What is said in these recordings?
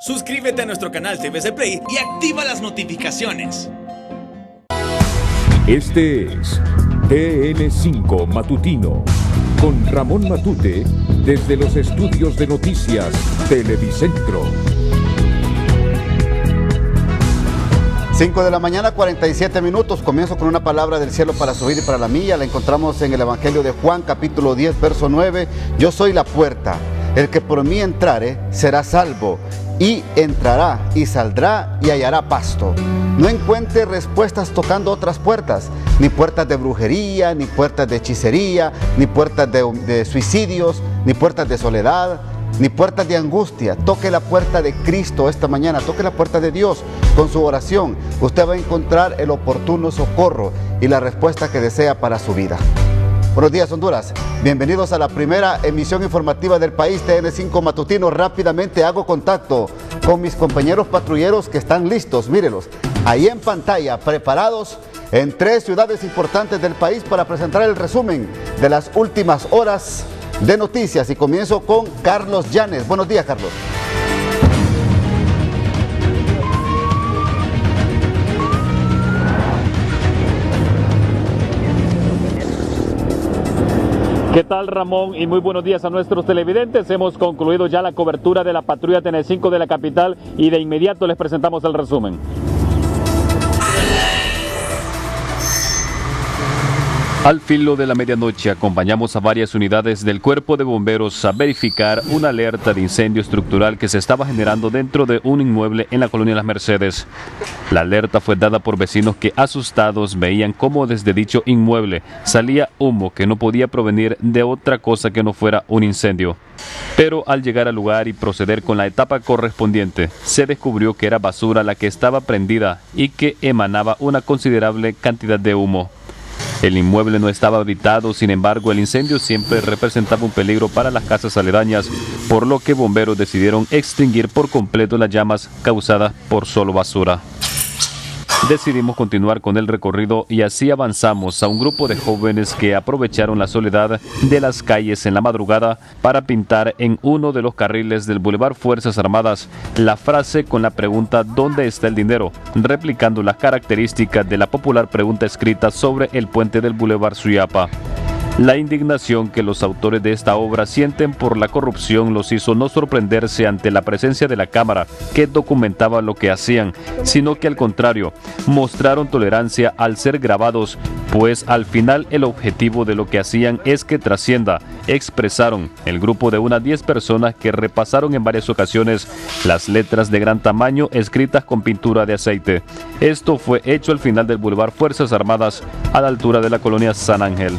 Suscríbete a nuestro canal TVC Play y activa las notificaciones. Este es TN5 Matutino, con Ramón Matute, desde los estudios de noticias Televicentro. 5 de la mañana, 47 minutos. Comienzo con una palabra del cielo para su vida y para la mía. La encontramos en el Evangelio de Juan, capítulo 10, verso 9. Yo soy la puerta. El que por mí entrare será salvo, y entrará y saldrá y hallará pasto. No encuentre respuestas tocando otras puertas, ni puertas de brujería, ni puertas de hechicería, ni puertas de suicidios, ni puertas de soledad, ni puertas de angustia. Toque la puerta de Cristo esta mañana, toque la puerta de Dios con su oración. Usted va a encontrar el oportuno socorro y la respuesta que desea para su vida. Buenos días, Honduras. Bienvenidos a la primera emisión informativa del país, TN5 Matutino. Rápidamente hago contacto con mis compañeros patrulleros que están listos. Mírenlos, ahí en pantalla, preparados en 3 ciudades importantes del país para presentar el resumen de las últimas horas de noticias. Y comienzo con Carlos Llanes. Buenos días, Carlos. ¿Qué tal, Ramón? Y muy buenos días a nuestros televidentes. Hemos concluido ya la cobertura de la patrulla TN5 de la capital y de inmediato les presentamos el resumen. Al filo de la medianoche acompañamos a varias unidades del Cuerpo de Bomberos a verificar una alerta de incendio estructural que se estaba generando dentro de un inmueble en la colonia Las Mercedes. La alerta fue dada por vecinos que, asustados, veían cómo desde dicho inmueble salía humo que no podía provenir de otra cosa que no fuera un incendio. Pero al llegar al lugar y proceder con la etapa correspondiente, se descubrió que era basura la que estaba prendida y que emanaba una considerable cantidad de humo. El inmueble no estaba habitado, sin embargo, el incendio siempre representaba un peligro para las casas aledañas, por lo que bomberos decidieron extinguir por completo las llamas causadas por solo basura. Decidimos continuar con el recorrido y así avanzamos a un grupo de jóvenes que aprovecharon la soledad de las calles en la madrugada para pintar en uno de los carriles del Boulevard Fuerzas Armadas la frase con la pregunta ¿dónde está el dinero?, replicando las características de la popular pregunta escrita sobre el puente del Boulevard Suyapa. La indignación que los autores de esta obra sienten por la corrupción los hizo no sorprenderse ante la presencia de la cámara que documentaba lo que hacían, sino que al contrario, mostraron tolerancia al ser grabados, pues al final el objetivo de lo que hacían es que trascienda, expresaron el grupo de unas 10 personas que repasaron en varias ocasiones las letras de gran tamaño escritas con pintura de aceite. Esto fue hecho al final del Boulevard Fuerzas Armadas, a la altura de la colonia San Ángel.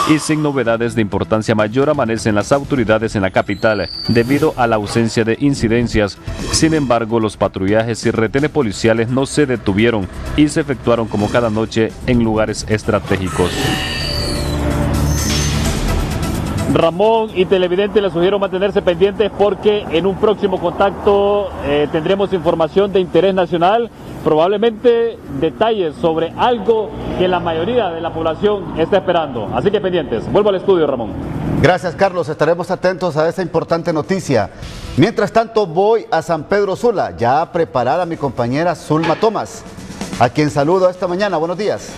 Y sin novedades de importancia mayor amanecen las autoridades en la capital debido a la ausencia de incidencias. Sin embargo, los patrullajes y retenes policiales no se detuvieron y se efectuaron como cada noche en lugares estratégicos. Ramón y televidentes, les sugiero mantenerse pendientes porque en un próximo contacto tendremos información de interés nacional, probablemente detalles sobre algo que la mayoría de la población está esperando. Así que pendientes. Vuelvo al estudio, Ramón. Gracias, Carlos. Estaremos atentos a esta importante noticia. Mientras tanto, voy a San Pedro Sula, ya preparada mi compañera Zulma Tomás, a quien saludo esta mañana. Buenos días.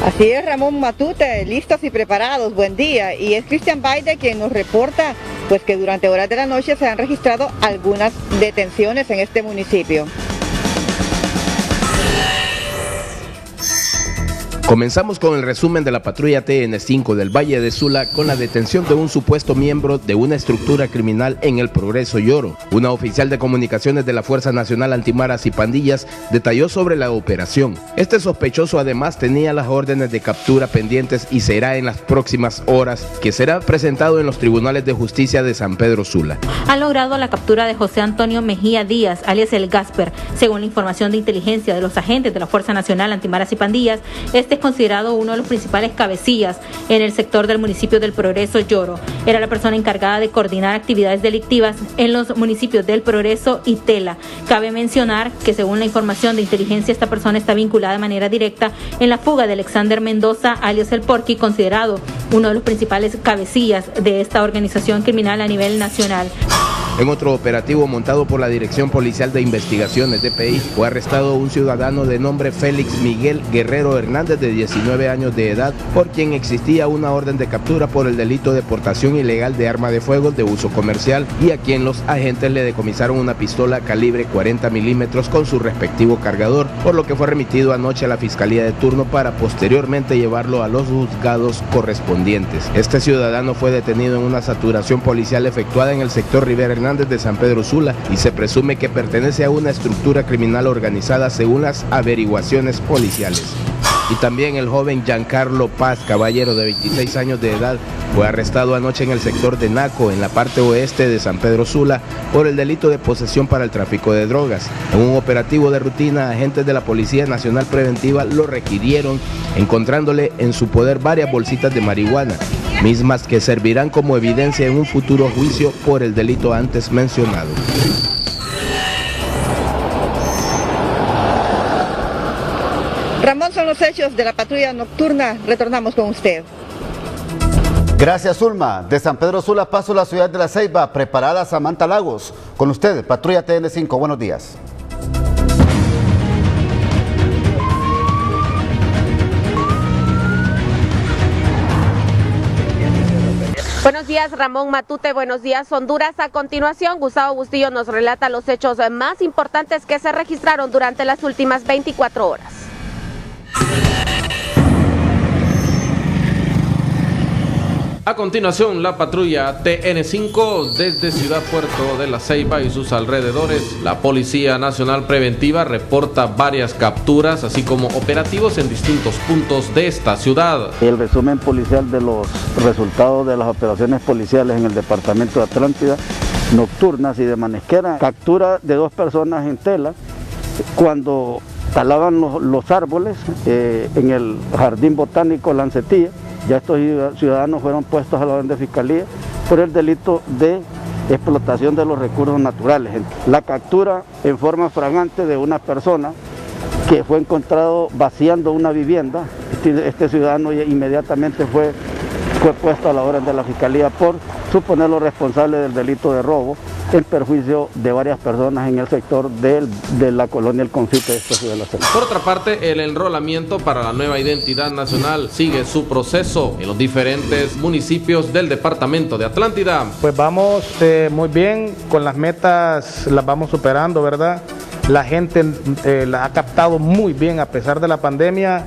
Así es, Ramón Matute, listos y preparados, buen día. Y es Cristian Baide quien nos reporta pues que durante horas de la noche se han registrado algunas detenciones en este municipio. Comenzamos con el resumen de la patrulla TN5 del Valle de Sula con la detención de un supuesto miembro de una estructura criminal en el Progreso Lloro. Una oficial de comunicaciones de la Fuerza Nacional Antimaras y Pandillas detalló sobre la operación. Este sospechoso además tenía las órdenes de captura pendientes y será en las próximas horas que será presentado en los tribunales de justicia de San Pedro Sula. Han logrado la captura de José Antonio Mejía Díaz, alias el Gasper. Según la información de inteligencia de los agentes de la Fuerza Nacional Antimaras y Pandillas, este considerado uno de los principales cabecillas en el sector del municipio del Progreso Lloro. Era la persona encargada de coordinar actividades delictivas en los municipios del Progreso y Tela. Cabe mencionar que según la información de inteligencia, esta persona está vinculada de manera directa en la fuga de Alexander Mendoza, alias El Porky, considerado uno de los principales cabecillas de esta organización criminal a nivel nacional. En otro operativo montado por la Dirección Policial de Investigaciones, DPI, fue arrestado un ciudadano de nombre Félix Miguel Guerrero Hernández, de 19 años de edad, por quien existía una orden de captura por el delito de portación ilegal de arma de fuego de uso comercial, y a quien los agentes le decomisaron una pistola calibre 40 milímetros con su respectivo cargador, por lo que fue remitido anoche a la Fiscalía de turno para posteriormente llevarlo a los juzgados correspondientes. Este ciudadano fue detenido en una saturación policial efectuada en el sector Rivera Hernández de San Pedro Sula y se presume que pertenece a una estructura criminal organizada según las averiguaciones policiales. Y también el joven Giancarlo Paz Caballero, de 26 años de edad, fue arrestado anoche en el sector de Naco, en la parte oeste de San Pedro Sula, por el delito de posesión para el tráfico de drogas. En un operativo de rutina, agentes de la Policía Nacional Preventiva lo requirieron, encontrándole en su poder varias bolsitas de marihuana, mismas que servirán como evidencia en un futuro juicio por el delito antes mencionado. Ramón, son los hechos de la patrulla nocturna. Retornamos con usted. Gracias, Zulma. De San Pedro Sula paso a la ciudad de La Ceiba. Preparada Samantha Lagos. Con usted, Patrulla TN5. Buenos días. Buenos días, Ramón Matute. Buenos días, Honduras. A continuación, Gustavo Bustillo nos relata los hechos más importantes que se registraron durante las últimas 24 horas. A continuación, la patrulla TN5 desde Ciudad Puerto de La Ceiba y sus alrededores. La Policía Nacional Preventiva reporta varias capturas, así como operativos en distintos puntos de esta ciudad. El resumen policial de los resultados de las operaciones policiales en el departamento de Atlántida, nocturnas y de manesquera. Captura de 2 personas en Tela cuando talaban los árboles en el Jardín Botánico Lancetilla. Ya estos ciudadanos fueron puestos a la orden de fiscalía por el delito de explotación de los recursos naturales. La captura en forma flagrante de una persona que fue encontrado vaciando una vivienda. Este ciudadano inmediatamente fue puesto a la orden de la fiscalía por suponerlo responsable del delito de robo en perjuicio de varias personas en el sector de la colonia El Confite de esta ciudad de La Ceiba. Por otra parte, el enrolamiento para la nueva identidad nacional sigue su proceso en los diferentes municipios del departamento de Atlántida. Pues vamos muy bien, con las metas las vamos superando, ¿verdad? La gente la ha captado muy bien a pesar de la pandemia,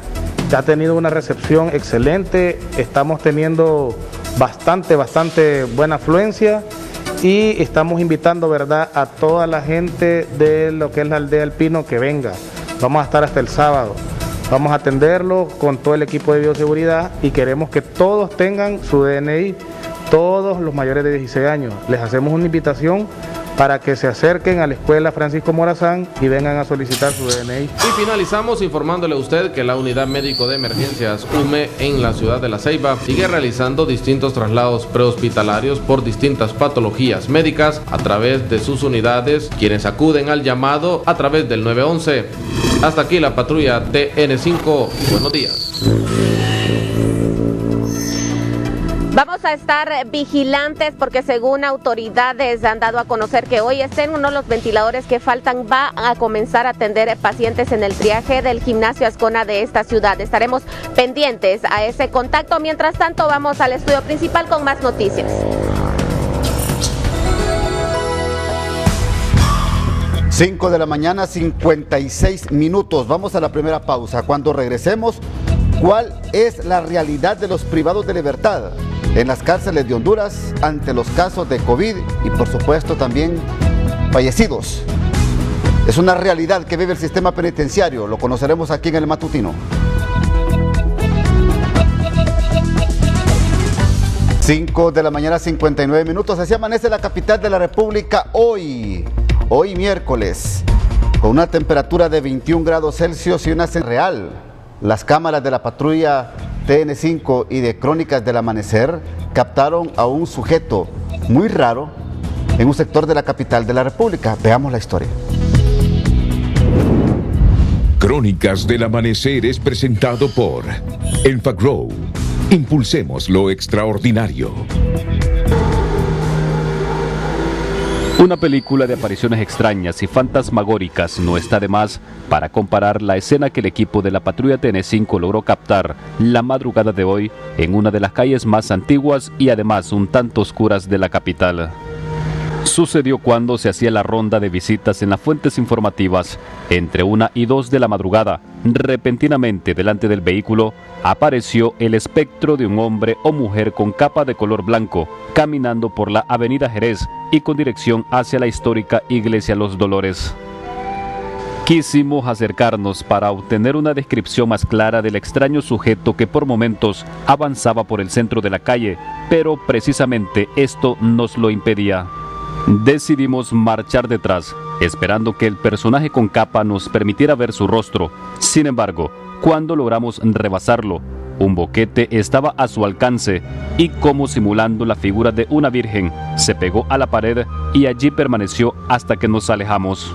ha tenido una recepción excelente, estamos teniendo bastante buena afluencia. Y estamos invitando, ¿verdad?, a toda la gente de lo que es la aldea El Pino que venga. Vamos a estar hasta el sábado. Vamos a atenderlo con todo el equipo de bioseguridad y queremos que todos tengan su DNI, todos los mayores de 16 años. Les hacemos una invitación para que se acerquen a la escuela Francisco Morazán y vengan a solicitar su DNI. Y finalizamos informándole a usted que la Unidad Médico de Emergencias UME en la ciudad de La Ceiba sigue realizando distintos traslados prehospitalarios por distintas patologías médicas a través de sus unidades, quienes acuden al llamado a través del 911. Hasta aquí la patrulla TN5. Buenos días. Vamos a estar vigilantes porque según autoridades han dado a conocer que hoy en uno de los ventiladores que faltan va a comenzar a atender pacientes en el triaje del gimnasio Ascona de esta ciudad. Estaremos pendientes a ese contacto. Mientras tanto, vamos al estudio principal con más noticias. 5 de la mañana, 56 minutos. Vamos a la primera pausa. Cuando regresemos, ¿cuál es la realidad de los privados de libertad en las cárceles de Honduras ante los casos de COVID y por supuesto también fallecidos? Es una realidad que vive el sistema penitenciario. Lo conoceremos aquí en el matutino. 5 de la mañana, 59 minutos. Así amanece la capital de la República hoy miércoles, con una temperatura de 21 grados Celsius y una real las cámaras de la patrulla TN5 y de Crónicas del Amanecer captaron a un sujeto muy raro en un sector de la capital de la República. Veamos la historia. Crónicas del Amanecer es presentado por Enfagrow. Impulsemos lo extraordinario. Una película de apariciones extrañas y fantasmagóricas no está de más para comparar la escena que el equipo de la patrulla TN5 logró captar la madrugada de hoy en una de las calles más antiguas y además un tanto oscuras de la capital. Sucedió cuando se hacía la ronda de visitas en las fuentes informativas entre 1 y 2 de la madrugada. Repentinamente delante del vehículo apareció el espectro de un hombre o mujer con capa de color blanco caminando por la avenida Jerez y con dirección hacia la histórica Iglesia Los Dolores. Quisimos acercarnos para obtener una descripción más clara del extraño sujeto que por momentos avanzaba por el centro de la calle, pero precisamente esto nos lo impedía. Decidimos marchar detrás, esperando que el personaje con capa nos permitiera ver su rostro. Sin embargo, cuando logramos rebasarlo, un boquete estaba a su alcance y, como simulando la figura de una virgen, se pegó a la pared y allí permaneció hasta que nos alejamos.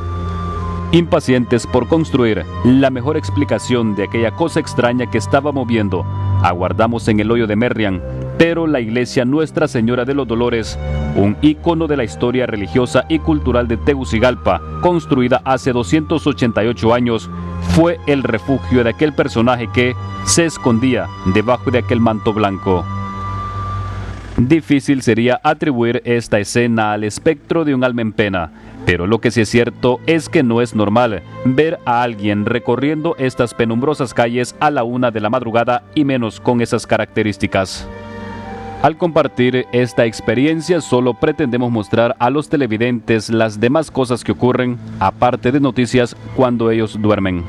Impacientes por construir la mejor explicación de aquella cosa extraña que estaba moviendo, aguardamos en el hoyo de Merriam, pero la iglesia Nuestra Señora de los Dolores, un ícono de la historia religiosa y cultural de Tegucigalpa, construida hace 288 años, fue el refugio de aquel personaje que se escondía debajo de aquel manto blanco. Difícil sería atribuir esta escena al espectro de un alma en pena, pero lo que sí es cierto es que no es normal ver a alguien recorriendo estas penumbrosas calles a la 1 de la madrugada y menos con esas características. Al compartir esta experiencia solo pretendemos mostrar a los televidentes las demás cosas que ocurren, aparte de noticias, cuando ellos duermen.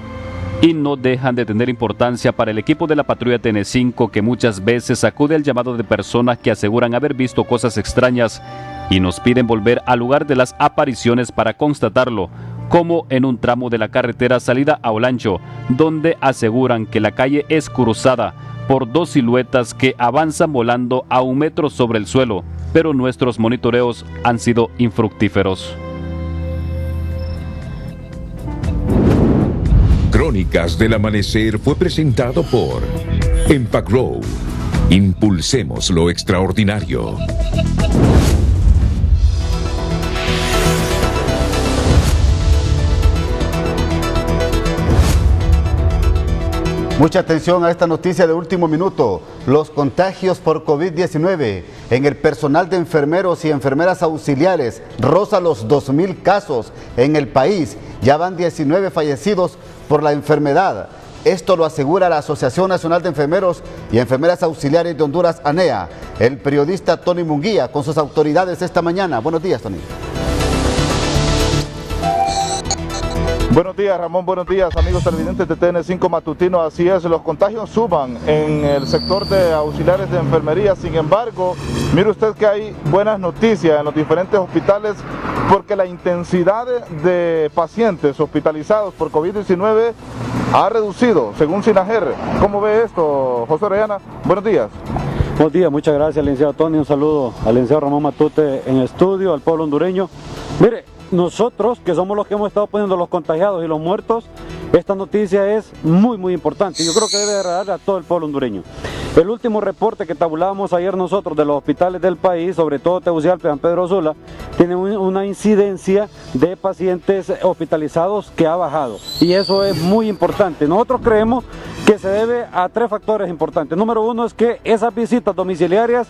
Y no dejan de tener importancia para el equipo de la patrulla TN5, que muchas veces acude al llamado de personas que aseguran haber visto cosas extrañas y nos piden volver al lugar de las apariciones para constatarlo, como en un tramo de la carretera salida a Olancho, donde aseguran que la calle es cruzada por 2 siluetas que avanzan volando a 1 metro sobre el suelo, pero nuestros monitoreos han sido infructíferos. Crónicas del Amanecer fue presentado por Enfagrow. Impulsemos lo extraordinario. Mucha atención a esta noticia de último minuto. Los contagios por COVID-19 en el personal de enfermeros y enfermeras auxiliares roza los 2.000 casos en el país. Ya van 19 fallecidos por la enfermedad. Esto lo asegura la Asociación Nacional de Enfermeros y Enfermeras Auxiliares de Honduras, ANEA. El periodista Tony Munguía con sus autoridades esta mañana. Buenos días, Tony. Buenos días, Ramón, buenos días, amigos televidentes de TN5 Matutino. Así es, los contagios suban en el sector de auxiliares de enfermería. Sin embargo, mire usted que hay buenas noticias en los diferentes hospitales, porque la intensidad de pacientes hospitalizados por COVID-19 ha reducido, según SINAGER. ¿Cómo ve esto, José Orellana? Buenos días. Buenos días, muchas gracias, licenciado Tony. Un saludo al licenciado Ramón Matute en estudio, al pueblo hondureño. Mire, nosotros, que somos los que hemos estado poniendo los contagiados y los muertos, esta noticia es muy importante. Yo creo que debe agradar a todo el pueblo hondureño. El último reporte que tabulábamos ayer nosotros de los hospitales del país, sobre todo Tegucigalpa y San Pedro Sula, tiene una incidencia de pacientes hospitalizados que ha bajado. Y eso es muy importante. Nosotros creemos que se debe a 3 factores importantes. Número 1 es que esas visitas domiciliarias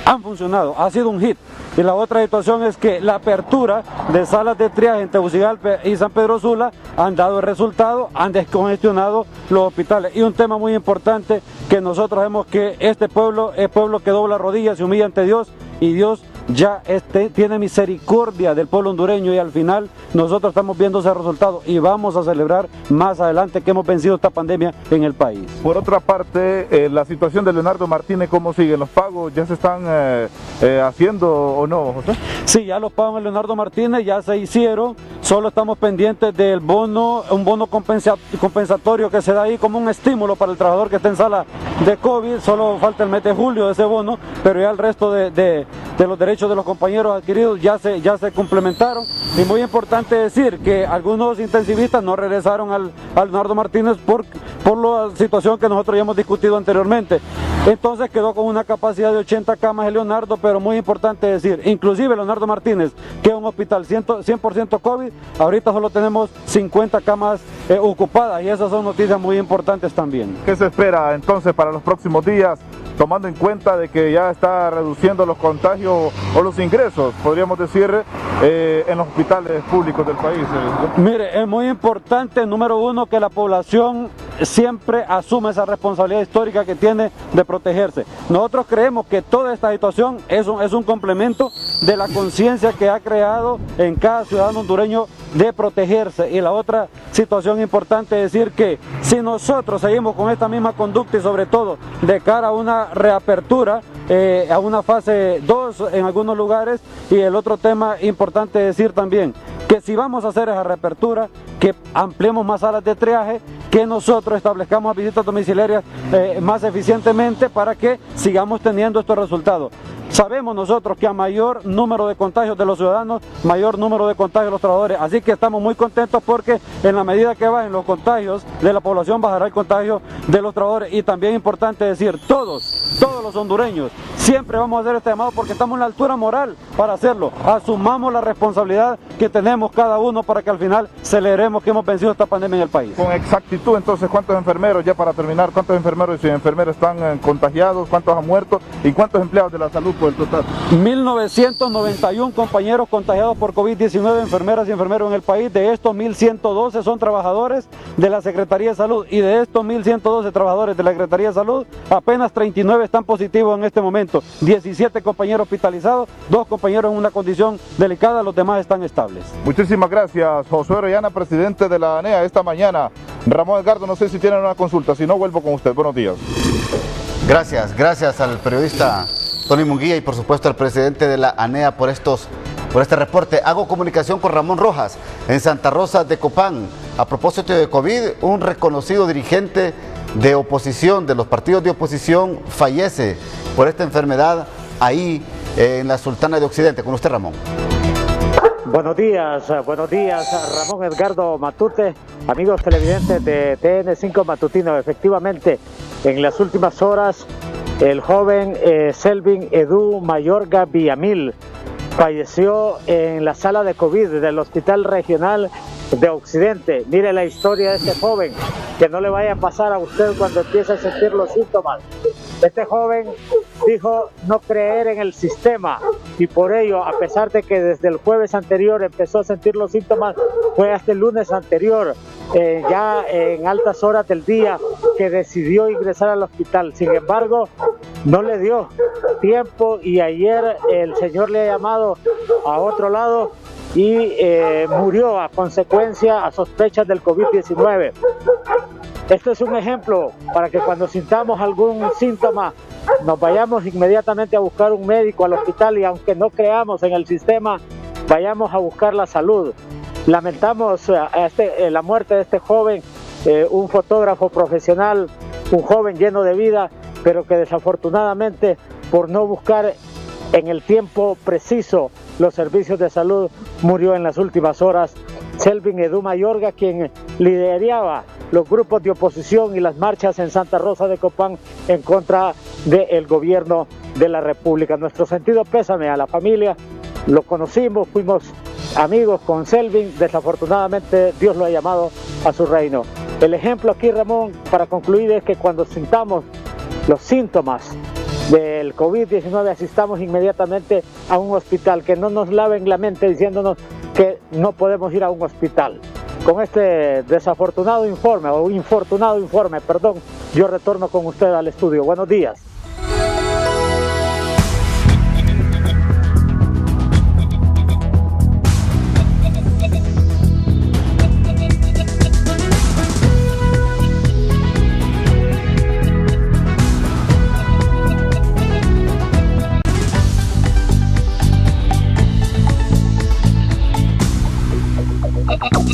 han funcionado, ha sido un hit. Y la otra situación es que la apertura de salas de triaje en Tegucigalpa y San Pedro Sula han dado el resultado, han descongestionado los hospitales. Y un tema muy importante que nosotros vemos que este pueblo es pueblo que dobla rodillas y humilla ante Dios, y Dios ya tiene misericordia del pueblo hondureño, y al final nosotros estamos viendo ese resultado y vamos a celebrar más adelante que hemos vencido esta pandemia en el país. Por otra parte, la situación de Leonardo Martínez, ¿cómo siguen los pagos? ¿Ya se están haciendo o no, José? Sí, ya los pagos de Leonardo Martínez ya se hicieron, solo estamos pendientes del bono, un bono compensatorio que se da ahí como un estímulo para el trabajador que está en sala de COVID. Solo falta el mes de julio de ese bono, pero ya el resto de los derechos de los compañeros adquiridos ya se complementaron. Y muy importante decir que algunos intensivistas no regresaron al Leonardo Martínez por la situación que nosotros ya hemos discutido anteriormente. Entonces quedó con una capacidad de 80 camas el Leonardo, pero muy importante decir, inclusive Leonardo Martínez, que es un hospital 100% COVID, ahorita solo tenemos 50 camas ocupadas, y esas son noticias muy importantes también. ¿Qué se espera entonces para los próximos días, tomando en cuenta de que ya está reduciendo los contagios o los ingresos, podríamos decir, en los hospitales públicos del país? Mire, es muy importante, número uno, que la población siempre asume esa responsabilidad histórica que tiene de protegerse. Nosotros creemos que toda esta situación es un complemento de la conciencia que ha creado en cada ciudadano hondureño de protegerse. Y la otra situación importante es decir que si nosotros seguimos con esta misma conducta y sobre todo de cara a una reapertura, a una fase 2 en algunos lugares, y el otro tema importante es decir también que si vamos a hacer esa reapertura, que ampliemos más salas de triaje, que nosotros establezcamos visitas domiciliarias más eficientemente para que sigamos teniendo estos resultados. Sabemos nosotros que a mayor número de contagios de los ciudadanos, mayor número de contagios de los trabajadores, así que estamos muy contentos porque en la medida que bajen los contagios de la población, bajará el contagio de los trabajadores. Y también importante decir, todos los hondureños, siempre vamos a hacer este llamado porque estamos en la altura moral para hacerlo. Asumamos la responsabilidad que tenemos cada uno para que al final celebremos que hemos vencido esta pandemia en el país. Con exactitud, entonces, ¿cuántos enfermeros, ya para terminar, cuántos enfermeros y enfermeras están contagiados, cuántos han muerto y cuántos empleados de la salud por el total? 1991 compañeros contagiados por COVID-19, enfermeras y enfermeros en el país. De estos 1112 son trabajadores de la Secretaría de Salud, y de estos 1112 trabajadores de la Secretaría de Salud, apenas 39 están positivos en este momento, 17 compañeros hospitalizados, 2 compañeros en una condición delicada, los demás están estables. Muchísimas gracias, Josué Orellana, presidente de la ANEA esta mañana. Ramón Edgardo, no sé si tienen una consulta, si no vuelvo con usted. Buenos días. Gracias al periodista Tony Munguía y por supuesto al presidente de la ANEA por este reporte. Hago comunicación con Ramón Rojas en Santa Rosa de Copán. A propósito de COVID, un reconocido dirigente de oposición, de los partidos de oposición, fallece por esta enfermedad ahí en la Sultana de Occidente. Con usted, Ramón. Buenos días, Ramón Edgardo Matute, amigos televidentes de TN5 Matutino. Efectivamente, en las últimas horas, el joven Selvin Edu Mayorga Villamil falleció en la sala de COVID del Hospital Regional de Occidente. Mire la historia de este joven, que no le vaya a pasar a usted cuando empiece a sentir los síntomas. Este joven dijo no creer en el sistema, y por ello, a pesar de que desde el jueves anterior empezó a sentir los síntomas, fue hasta el lunes anterior, ya en altas horas del día, que decidió ingresar al hospital. Sin embargo, no le dio tiempo, y ayer el Señor le ha llamado a otro lado y murió a consecuencia, a sospechas del COVID-19. Esto es un ejemplo para que cuando sintamos algún síntoma nos vayamos inmediatamente a buscar un médico al hospital, y aunque no creamos en el sistema, vayamos a buscar la salud. Lamentamos la muerte de este joven, un fotógrafo profesional, un joven lleno de vida, pero que desafortunadamente, por no buscar en el tiempo preciso los servicios de salud, murió en las últimas horas. Selvin Edu Mayorga, quien lideraba los grupos de oposición y las marchas en Santa Rosa de Copán en contra del gobierno de la República. Nuestro sentido pésame a la familia. Lo conocimos, fuimos amigos con Selvin. Desafortunadamente, Dios lo ha llamado a su reino. El ejemplo aquí, Ramón, para concluir, es que cuando sintamos los síntomas del COVID-19, asistamos inmediatamente a un hospital, que no nos laven la mente diciéndonos que no podemos ir a un hospital. Con este infortunado informe, yo retorno con usted al estudio. Buenos días.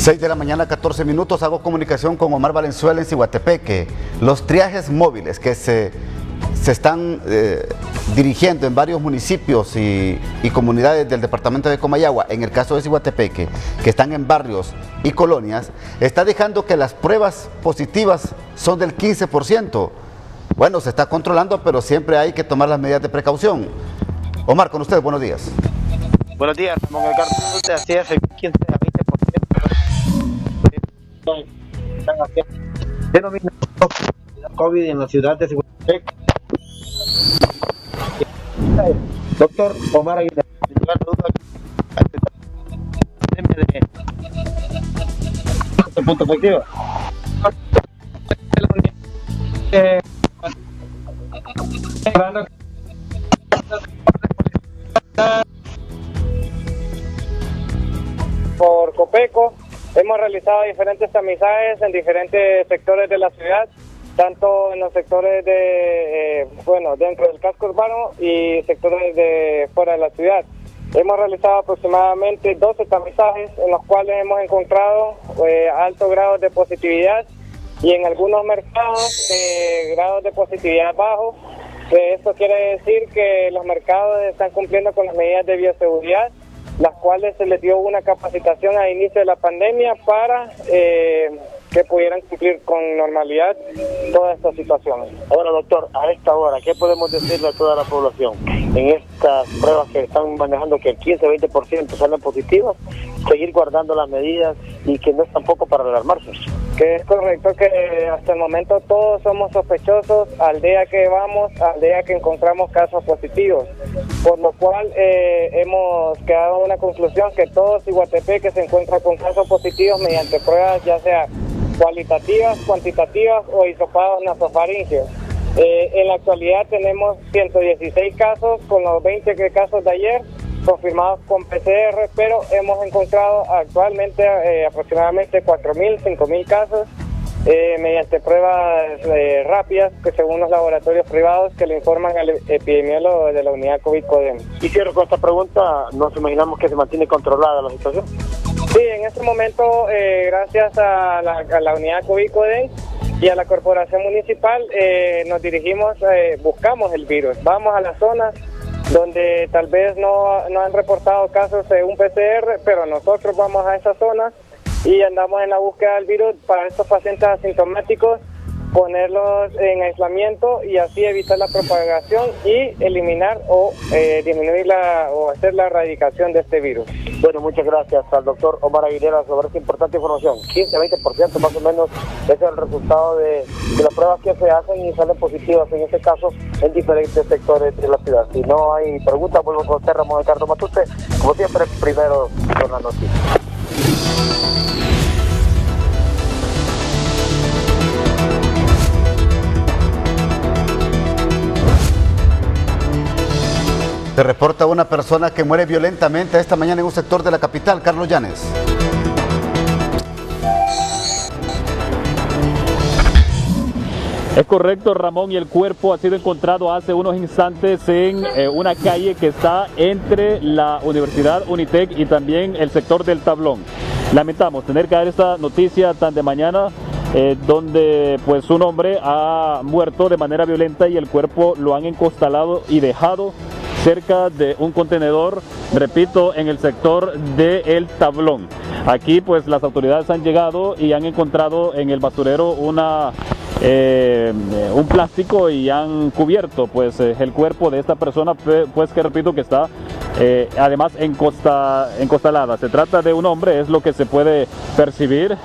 6 de la mañana, 14 minutos, hago comunicación con Omar Valenzuela en Ciguatepeque. Los triajes móviles que se están dirigiendo en varios municipios y comunidades del departamento de Comayagua, en el caso de Ciguatepeque, que están en barrios y colonias, está dejando que las pruebas positivas son del 15%. Bueno, se está controlando, pero siempre hay que tomar las medidas de precaución. Omar, con usted, buenos días. Buenos días, Ramón Edgardo. Así es, el 15 a 20% están haciendo denominación COVID en la ciudad de Ciguatepeque. Doctor Omar Aguilera, de punto efectivo. Por Copeco hemos realizado diferentes tamizajes en diferentes sectores de la ciudad, tanto en los sectores de, dentro del casco urbano y sectores de fuera de la ciudad. Hemos realizado aproximadamente 12 tamizajes en los cuales hemos encontrado altos grados de positividad y en algunos mercados grados de positividad bajos. Esto quiere decir que los mercados están cumpliendo con las medidas de bioseguridad, las cuales se les dio una capacitación al inicio de la pandemia para que pudieran cumplir con normalidad toda esta situación. Ahora, doctor, a esta hora, ¿qué podemos decirle a toda la población en estas pruebas que están manejando que el 15-20% salen positivas? Seguir guardando las medidas y que no es tampoco para alarmarse. Que es correcto que hasta el momento todos somos sospechosos al día que vamos, al día que encontramos casos positivos, por lo cual hemos quedado en una conclusión que todos Ciguatepeque que se encuentran con casos positivos mediante pruebas ya sea cualitativas, cuantitativas o hisopados nasofaríngeos. En la actualidad tenemos 116 casos con los 20 casos de ayer confirmados con PCR, pero hemos encontrado actualmente aproximadamente 4.000, 5.000 casos mediante pruebas rápidas que según los laboratorios privados que le informan al epidemiólogo de la unidad COVID-CODEM. Y cierro con esta pregunta, nos imaginamos que se mantiene controlada la situación. Sí, en este momento, gracias a la unidad COVID-CODEM y a la corporación municipal, nos dirigimos, buscamos el virus, vamos a las zonas donde tal vez no han reportado casos de un PCR, pero nosotros vamos a esas zonas y andamos en la búsqueda del virus para estos pacientes asintomáticos, ponerlos en aislamiento y así evitar la propagación y eliminar o disminuir o hacer la erradicación de este virus. Bueno, muchas gracias al doctor Omar Aguilera sobre esta importante información. 15-20% más o menos es el resultado de las pruebas que se hacen y salen positivas, en este caso, en diferentes sectores de la ciudad. Si no hay preguntas, vuelvo con usted, Ramón Edgardo Matute. Como siempre, primero con la noticia. Se reporta una persona que muere violentamente esta mañana en un sector de la capital. Carlos Llanes. Es correcto, Ramón, y el cuerpo ha sido encontrado hace unos instantes en una calle que está entre la Universidad Unitec y también el sector del Tablón. Lamentamos tener que dar esta noticia tan de mañana, donde pues un hombre ha muerto de manera violenta y el cuerpo lo han encostalado y dejado cerca de un contenedor, repito, en el sector del Tablón. Aquí pues las autoridades han llegado y han encontrado en el basurero un plástico y han cubierto pues el cuerpo de esta persona, pues que repito que está además encostalada. Se trata de un hombre, es lo que se puede percibir.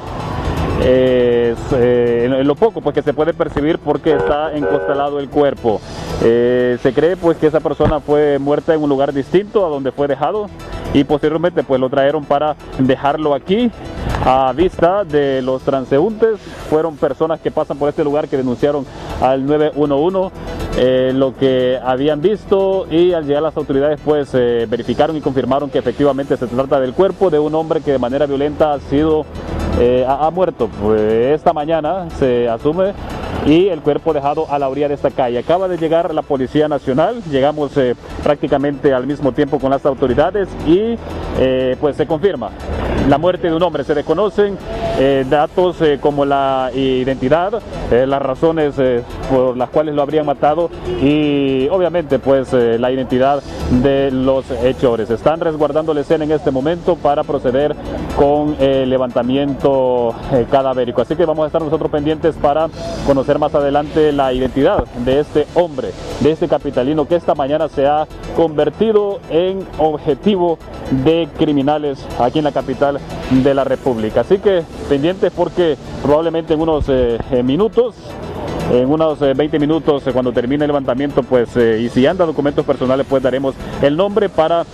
En lo poco pues que se puede percibir porque está encostalado el cuerpo. Se cree pues que esa persona fue muerta en un lugar distinto a donde fue dejado y posteriormente pues lo trajeron para dejarlo aquí a vista de los transeúntes. Fueron personas que pasan por este lugar que denunciaron al 911 lo que habían visto y al llegar las autoridades pues verificaron y confirmaron que efectivamente se trata del cuerpo de un hombre que de manera violenta ha muerto. Pues esta mañana se asume y el cuerpo dejado a la orilla de esta calle. Acaba de llegar la Policía Nacional, llegamos prácticamente al mismo tiempo con las autoridades y pues se confirma la muerte de un hombre. Se desconocen datos como la identidad, las razones por las cuales lo habrían matado y obviamente pues la identidad de los hechores. Están resguardando la escena en este momento para proceder con el levantamiento cadavérico. Así que vamos a estar nosotros pendientes para conocer más adelante la identidad de este hombre, de este capitalino que esta mañana se ha convertido en objetivo de criminales aquí en la capital de la República. Así que pendientes porque probablemente en unos minutos, en unos 20 minutos cuando termine el levantamiento, pues y si anda documentos personales, pues daremos el nombre para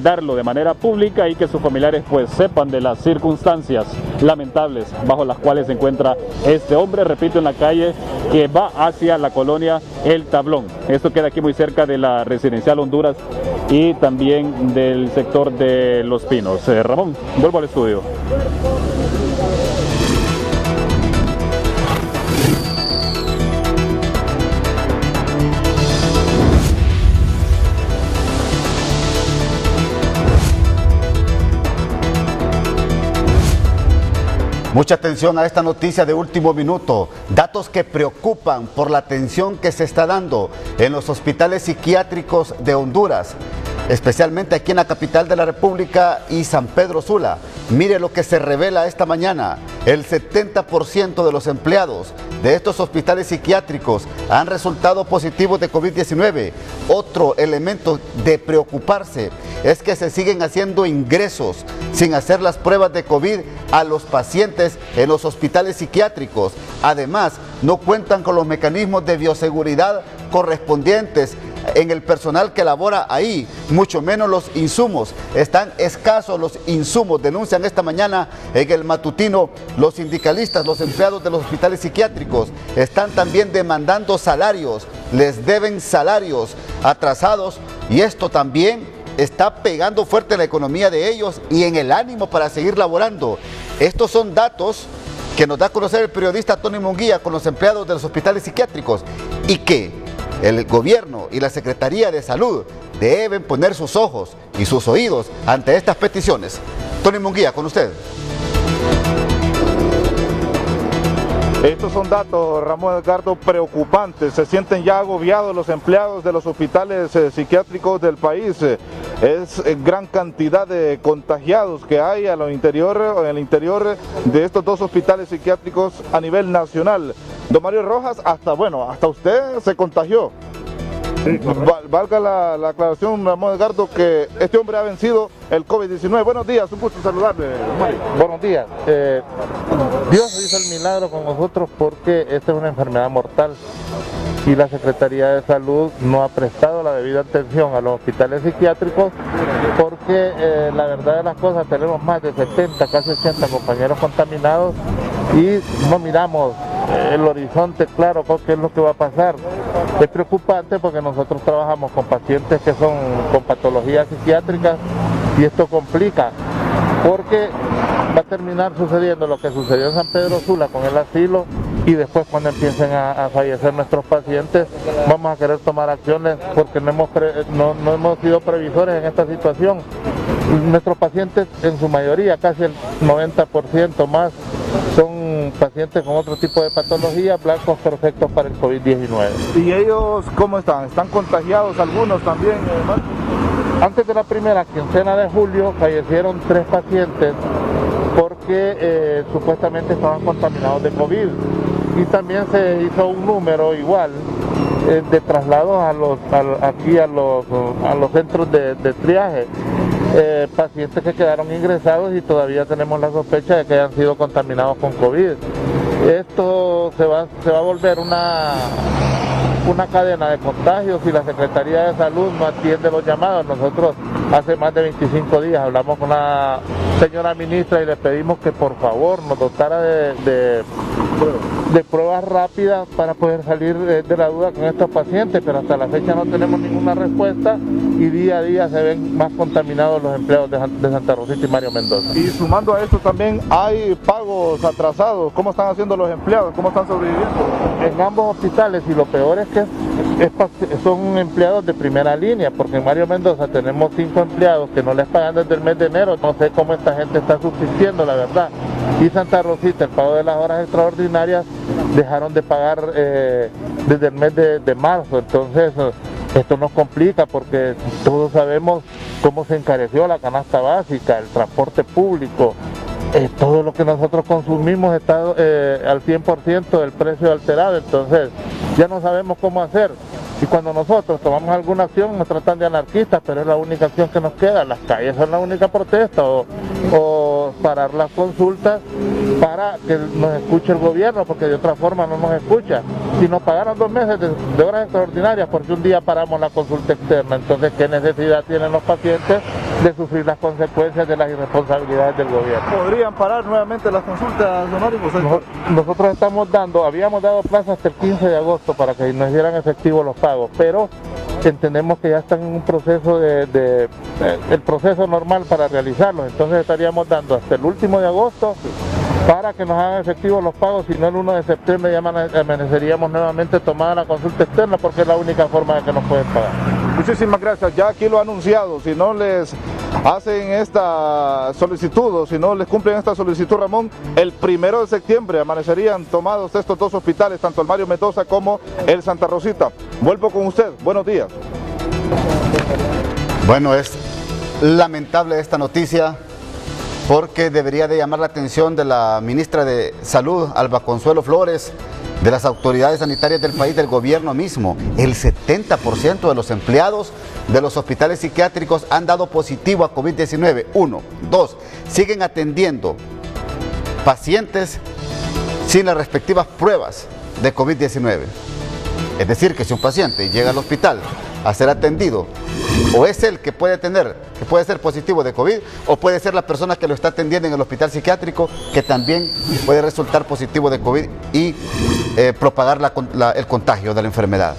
darlo de manera pública y que sus familiares pues sepan de las circunstancias lamentables bajo las cuales se encuentra este hombre, repito, en la calle que va hacia la colonia El Tablón. Esto queda aquí muy cerca de la Residencial Honduras y también del sector de Los Pinos. Ramón, vuelvo al estudio. Mucha atención a esta noticia de último minuto. Datos que preocupan por la atención que se está dando en los hospitales psiquiátricos de Honduras, especialmente aquí en la capital de la República y San Pedro Sula. Mire lo que se revela esta mañana. El 70% de los empleados de estos hospitales psiquiátricos han resultado positivos de COVID-19. Otro elemento de preocuparse es que se siguen haciendo ingresos sin hacer las pruebas de COVID a los pacientes en los hospitales psiquiátricos. Además, no cuentan con los mecanismos de bioseguridad correspondientes en el personal que labora ahí, mucho menos los insumos. Están escasos los insumos, denuncian esta mañana en el matutino los sindicalistas, los empleados de los hospitales psiquiátricos. Están también demandando salarios, les deben salarios atrasados y esto también está pegando fuerte en la economía de ellos y en el ánimo para seguir laborando. Estos son datos que nos da a conocer el periodista Tony Munguía con los empleados de los hospitales psiquiátricos y que el gobierno y la Secretaría de Salud deben poner sus ojos y sus oídos ante estas peticiones. Tony Munguía, con usted. Estos son datos, Ramón Edgardo, preocupantes. Se sienten ya agobiados los empleados de los hospitales psiquiátricos del país. Es gran cantidad de contagiados que hay en el interior de estos dos hospitales psiquiátricos a nivel nacional. Don Mario Rojas, hasta usted se contagió. Valga la aclaración, Ramón Edgardo, que este hombre ha vencido el COVID-19. Buenos días, un gusto saludarle, Mario. Buenos días. Dios hizo el milagro con nosotros porque esta es una enfermedad mortal y la Secretaría de Salud no ha prestado la debida atención a los hospitales psiquiátricos porque la verdad de las cosas tenemos más de 70, casi 80 compañeros contaminados y no miramos el horizonte claro con qué es lo que va a pasar. Es preocupante porque nosotros trabajamos con pacientes que son con patologías psiquiátricas y esto complica porque va a terminar sucediendo lo que sucedió en San Pedro Sula con el asilo y después cuando empiecen a fallecer nuestros pacientes vamos a querer tomar acciones porque no hemos sido previsores en esta situación. Nuestros pacientes en su mayoría, casi el 90% más, son pacientes con otro tipo de patología, blancos perfectos para el COVID-19. ¿Y ellos cómo están? ¿Están contagiados algunos también, Marco? Antes de la primera quincena de julio fallecieron 3 pacientes porque supuestamente estaban contaminados de COVID y también se hizo un número igual de traslados a los centros de triaje. Pacientes que quedaron ingresados y todavía tenemos la sospecha de que hayan sido contaminados con COVID. Esto se va a volver una cadena de contagios si la Secretaría de Salud no atiende los llamados. Nosotros hace más de 25 días hablamos con la señora ministra y le pedimos que por favor nos dotara de pruebas rápidas para poder salir de la duda con estos pacientes, pero hasta la fecha no tenemos ninguna respuesta y día a día se ven más contaminados los empleados de Santa Rosita y Mario Mendoza. Y sumando a esto también hay pagos atrasados. ¿Cómo están haciendo los empleados? ¿Cómo están sobreviviendo? En ambos hospitales, y lo peor es que son empleados de primera línea, porque en Mario Mendoza tenemos 5 empleados que no les pagan desde el mes de enero. No sé cómo esta gente está subsistiendo, la verdad. Y Santa Rosita, el pago de las horas extraordinarias, dejaron de pagar desde el mes de marzo. Entonces esto nos complica porque todos sabemos cómo se encareció la canasta básica, el transporte público. Todo lo que nosotros consumimos está al 100% del precio alterado, entonces ya no sabemos cómo hacer. Y cuando nosotros tomamos alguna acción nos tratan de anarquistas, pero es la única acción que nos queda. Las calles son la única protesta, o parar las consultas para que nos escuche el gobierno, porque de otra forma no nos escucha. Si nos pagaron 2 meses de horas extraordinarias, porque un día paramos la consulta externa, entonces ¿qué necesidad tienen los pacientes de sufrir las consecuencias de las irresponsabilidades del gobierno? ¿Podrían parar nuevamente las consultas, don Mario? Nosotros habíamos dado plazo hasta el 15 de agosto para que nos dieran efectivo los pagos, pero entendemos que ya están en un proceso el proceso normal para realizarlos, entonces estaríamos dando hasta el último de agosto para que nos hagan efectivos los pagos, si no el 1 de septiembre ya amaneceríamos nuevamente tomada la consulta externa, porque es la única forma de que nos pueden pagar. Muchísimas gracias, ya aquí lo ha anunciado, si no les hacen esta solicitud o si no les cumplen esta solicitud, Ramón, el 1 de septiembre amanecerían tomados estos 2 hospitales, tanto el Mario Mendoza como el Santa Rosita. Vuelvo con usted, buenos días. Bueno, es lamentable esta noticia porque debería de llamar la atención de la ministra de Salud, Alba Consuelo Flores, de las autoridades sanitarias del país, del gobierno mismo. El 70% de los empleados de los hospitales psiquiátricos han dado positivo a COVID-19. 1. 2. Siguen atendiendo pacientes sin las respectivas pruebas de COVID-19. Es decir, que si un paciente llega al hospital a ser atendido, o es el que puede ser positivo de COVID, o puede ser la persona que lo está atendiendo en el hospital psiquiátrico que también puede resultar positivo de COVID y propagar el contagio de la enfermedad.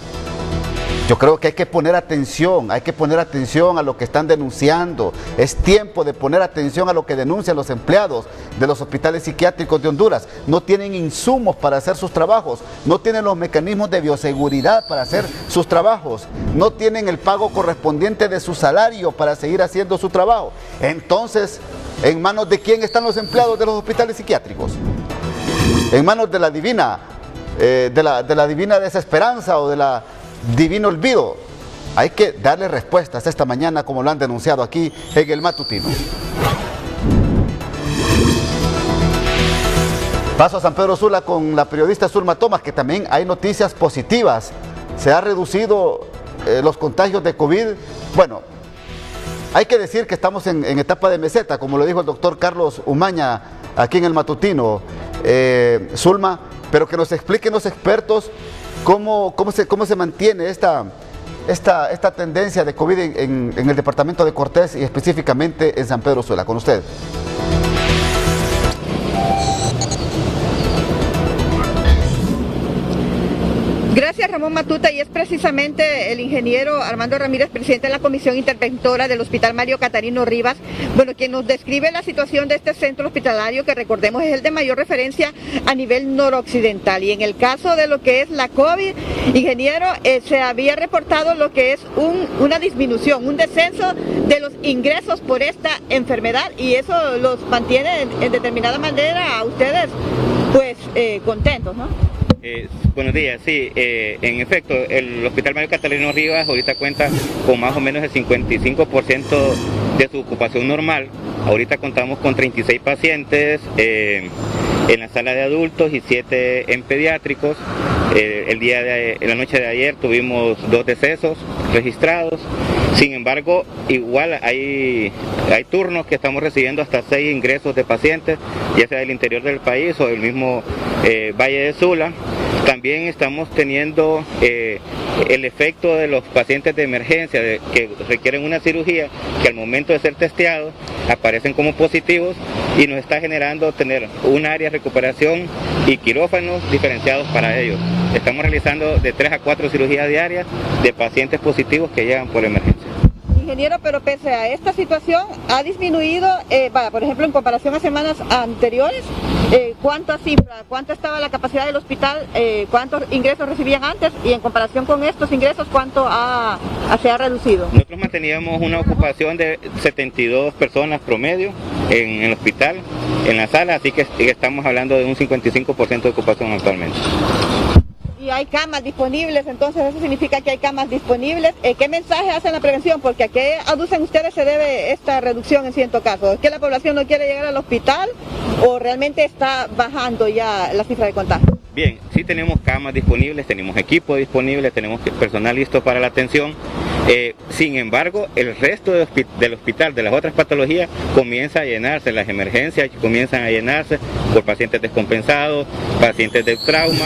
Yo creo que hay que poner atención a lo que están denunciando. Es tiempo de poner atención a lo que denuncian los empleados de los hospitales psiquiátricos de Honduras. No tienen insumos para hacer sus trabajos, no tienen los mecanismos de bioseguridad para hacer sus trabajos, no tienen el pago correspondiente de su salario para seguir haciendo su trabajo. Entonces, ¿en manos de quién están los empleados de los hospitales psiquiátricos? ¿En manos de la divina desesperanza o de la divino olvido? Hay que darle respuestas esta mañana, como lo han denunciado aquí en el matutino. Paso a San Pedro Sula con la periodista Zulma Thomas, que también hay noticias positivas. Se ha reducido los contagios de COVID. Bueno, hay que decir que estamos en etapa de meseta, como lo dijo el doctor Carlos Umaña aquí en el matutino, Zulma, pero que nos expliquen los expertos cómo se mantiene esta tendencia de COVID en el departamento de Cortés y específicamente en San Pedro Sula. Con usted. Gracias, Ramón Matute, y es precisamente el ingeniero Armando Ramírez, presidente de la Comisión Interventora del Hospital Mario Catarino Rivas, quien nos describe la situación de este centro hospitalario, que recordemos es el de mayor referencia a nivel noroccidental. Y en el caso de lo que es la COVID, ingeniero, se había reportado lo que es una disminución, un descenso de los ingresos por esta enfermedad, y eso los mantiene en determinada manera a ustedes pues contentos, ¿no? Buenos días, sí, en efecto, el Hospital Mario Catarino Rivas ahorita cuenta con más o menos el 55% de su ocupación normal. Ahorita contamos con 36 pacientes en la sala de adultos y 7 en pediátricos. En la noche de ayer tuvimos 2 decesos registrados. Sin embargo, igual hay turnos que estamos recibiendo hasta 6 ingresos de pacientes, ya sea del interior del país o del mismo Valle de Sula. También estamos teniendo el efecto de los pacientes de emergencia que requieren una cirugía, que al momento de ser testeados aparecen como positivos, y nos está generando tener un área de recuperación y quirófanos diferenciados para ellos. Estamos realizando de 3 a 4 cirugías diarias de pacientes positivos que llegan por emergencia. ingeniero, pero pese a esta situación, ha disminuido, por ejemplo, en comparación a semanas anteriores, ¿cuánto estaba la capacidad del hospital, cuántos ingresos recibían antes y en comparación con estos ingresos, cuánto se ha reducido? Nosotros manteníamos una ocupación de 72 personas promedio en el hospital, en la sala, así que estamos hablando de un 55% de ocupación actualmente. Y hay camas disponibles, entonces eso significa que hay camas disponibles. ¿Qué mensaje hacen la prevención? Porque ¿a qué aducen ustedes se debe esta reducción en cierto caso? ¿Es que la población no quiere llegar al hospital o realmente está bajando ya la cifra de contagio? Bien, sí tenemos camas disponibles, tenemos equipo disponible, tenemos personal listo para la atención. Sin embargo, el resto del hospital, de las otras patologías, comienza a llenarse, las emergencias comienzan a llenarse por pacientes descompensados, pacientes de trauma,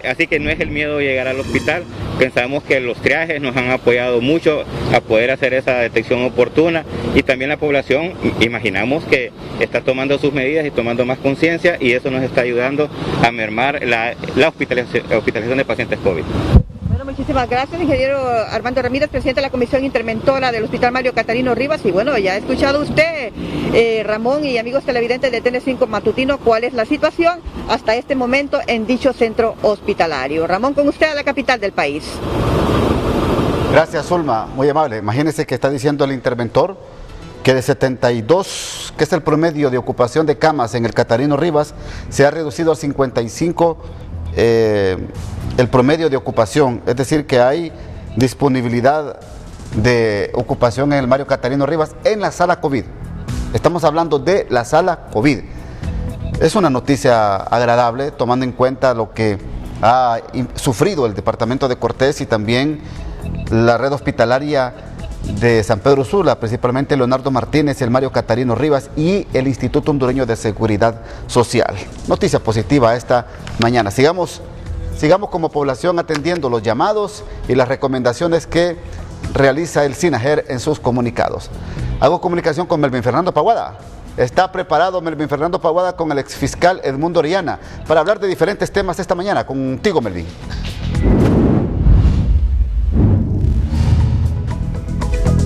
así que no es el miedo de llegar al hospital. Pensamos que los triajes nos han apoyado mucho a poder hacer esa detección oportuna y también la población, imaginamos que está tomando sus medidas y tomando más conciencia y eso nos está ayudando a mermar la hospitalización de pacientes COVID. Bueno, muchísimas gracias, ingeniero Armando Ramírez, presidente de la Comisión Interventora del Hospital Mario Catarino Rivas. Y bueno, ya ha escuchado usted, Ramón y amigos televidentes de TN5 Matutino, cuál es la situación hasta este momento en dicho centro hospitalario. Ramón, con usted a la capital del país. Gracias, Zulma, muy amable. Imagínense que está diciendo el interventor que de 72, que es el promedio de ocupación de camas en el Catarino Rivas, se ha reducido al 55 el promedio de ocupación, es decir que hay disponibilidad de ocupación en el Mario Catarino Rivas en la sala COVID. Estamos hablando de la sala COVID. Es una noticia agradable tomando en cuenta lo que ha sufrido el departamento de Cortés y también la red hospitalaria de San Pedro Sula, principalmente Leonardo Martínez, el Mario Catarino Rivas y el Instituto Hondureño de Seguridad Social. Noticia positiva esta mañana. Sigamos como población atendiendo los llamados y las recomendaciones que realiza el SINAGER en sus comunicados. Hago comunicación con Melvin Fernando Paguada. Está preparado Melvin Fernando Paguada con el exfiscal Edmundo Orellana para hablar de diferentes temas esta mañana. Contigo, Melvin.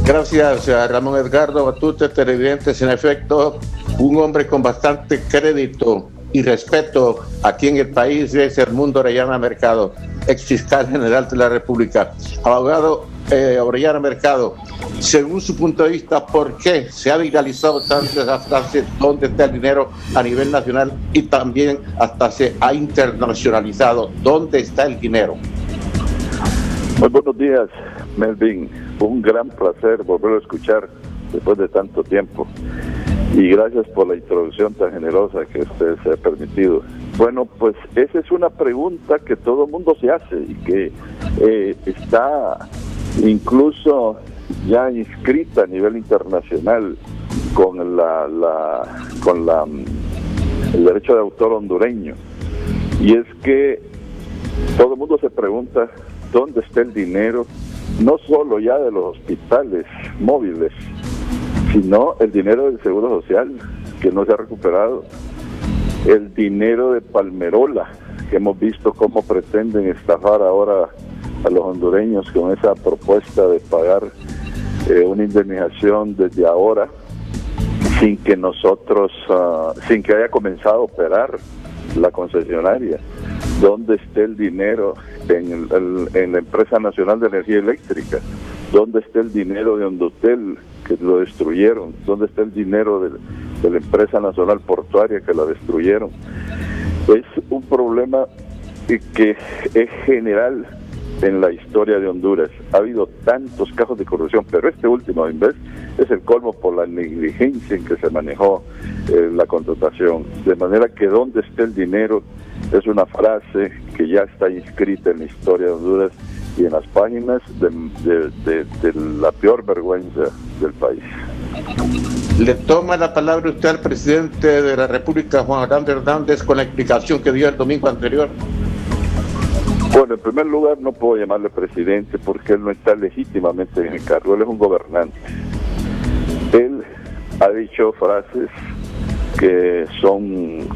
Gracias, Ramón Edgardo Matute, televidentes. En efecto, un hombre con bastante crédito y respeto aquí en el país es Edmundo Orellana Mercado, ex fiscal general de la República. Abogado Orellana Mercado, según su punto de vista, ¿por qué se ha viralizado tanto esa frase, dónde está el dinero a nivel nacional y también hasta se ha internacionalizado? ¿Dónde está el dinero? Muy buenos días, Melvin. Un gran placer volver a escuchar después de tanto tiempo. Y gracias por la introducción tan generosa que usted se ha permitido. Bueno, pues esa es una pregunta que todo el mundo se hace y que está incluso ya inscrita a nivel internacional con el derecho de autor hondureño. Y es que todo el mundo se pregunta dónde está el dinero, no solo ya de los hospitales móviles, sino el dinero del Seguro Social, que no se ha recuperado, el dinero de Palmerola, que hemos visto cómo pretenden estafar ahora a los hondureños con esa propuesta de pagar una indemnización desde ahora, sin que sin que haya comenzado a operar la concesionaria. ¿Dónde está el dinero en la Empresa Nacional de Energía Eléctrica? ¿Dónde está el dinero de Hondotel, que lo destruyeron? ¿Dónde está el dinero de la Empresa Nacional Portuaria, que la destruyeron? Es un problema que es general en la historia de Honduras. Ha habido tantos casos de corrupción, pero este último, en vez, es el colmo por la negligencia en que se manejó la contratación. De manera que ¿dónde está el dinero? Es una frase que ya está inscrita en la historia de Honduras y en las páginas de la peor vergüenza del país. Le toma la palabra usted al presidente de la República, Juan Orlando Hernández, con la explicación que dio el domingo anterior. Bueno, en primer lugar no puedo llamarle presidente porque él no está legítimamente en el cargo, él es un gobernante. Él ha dicho frases que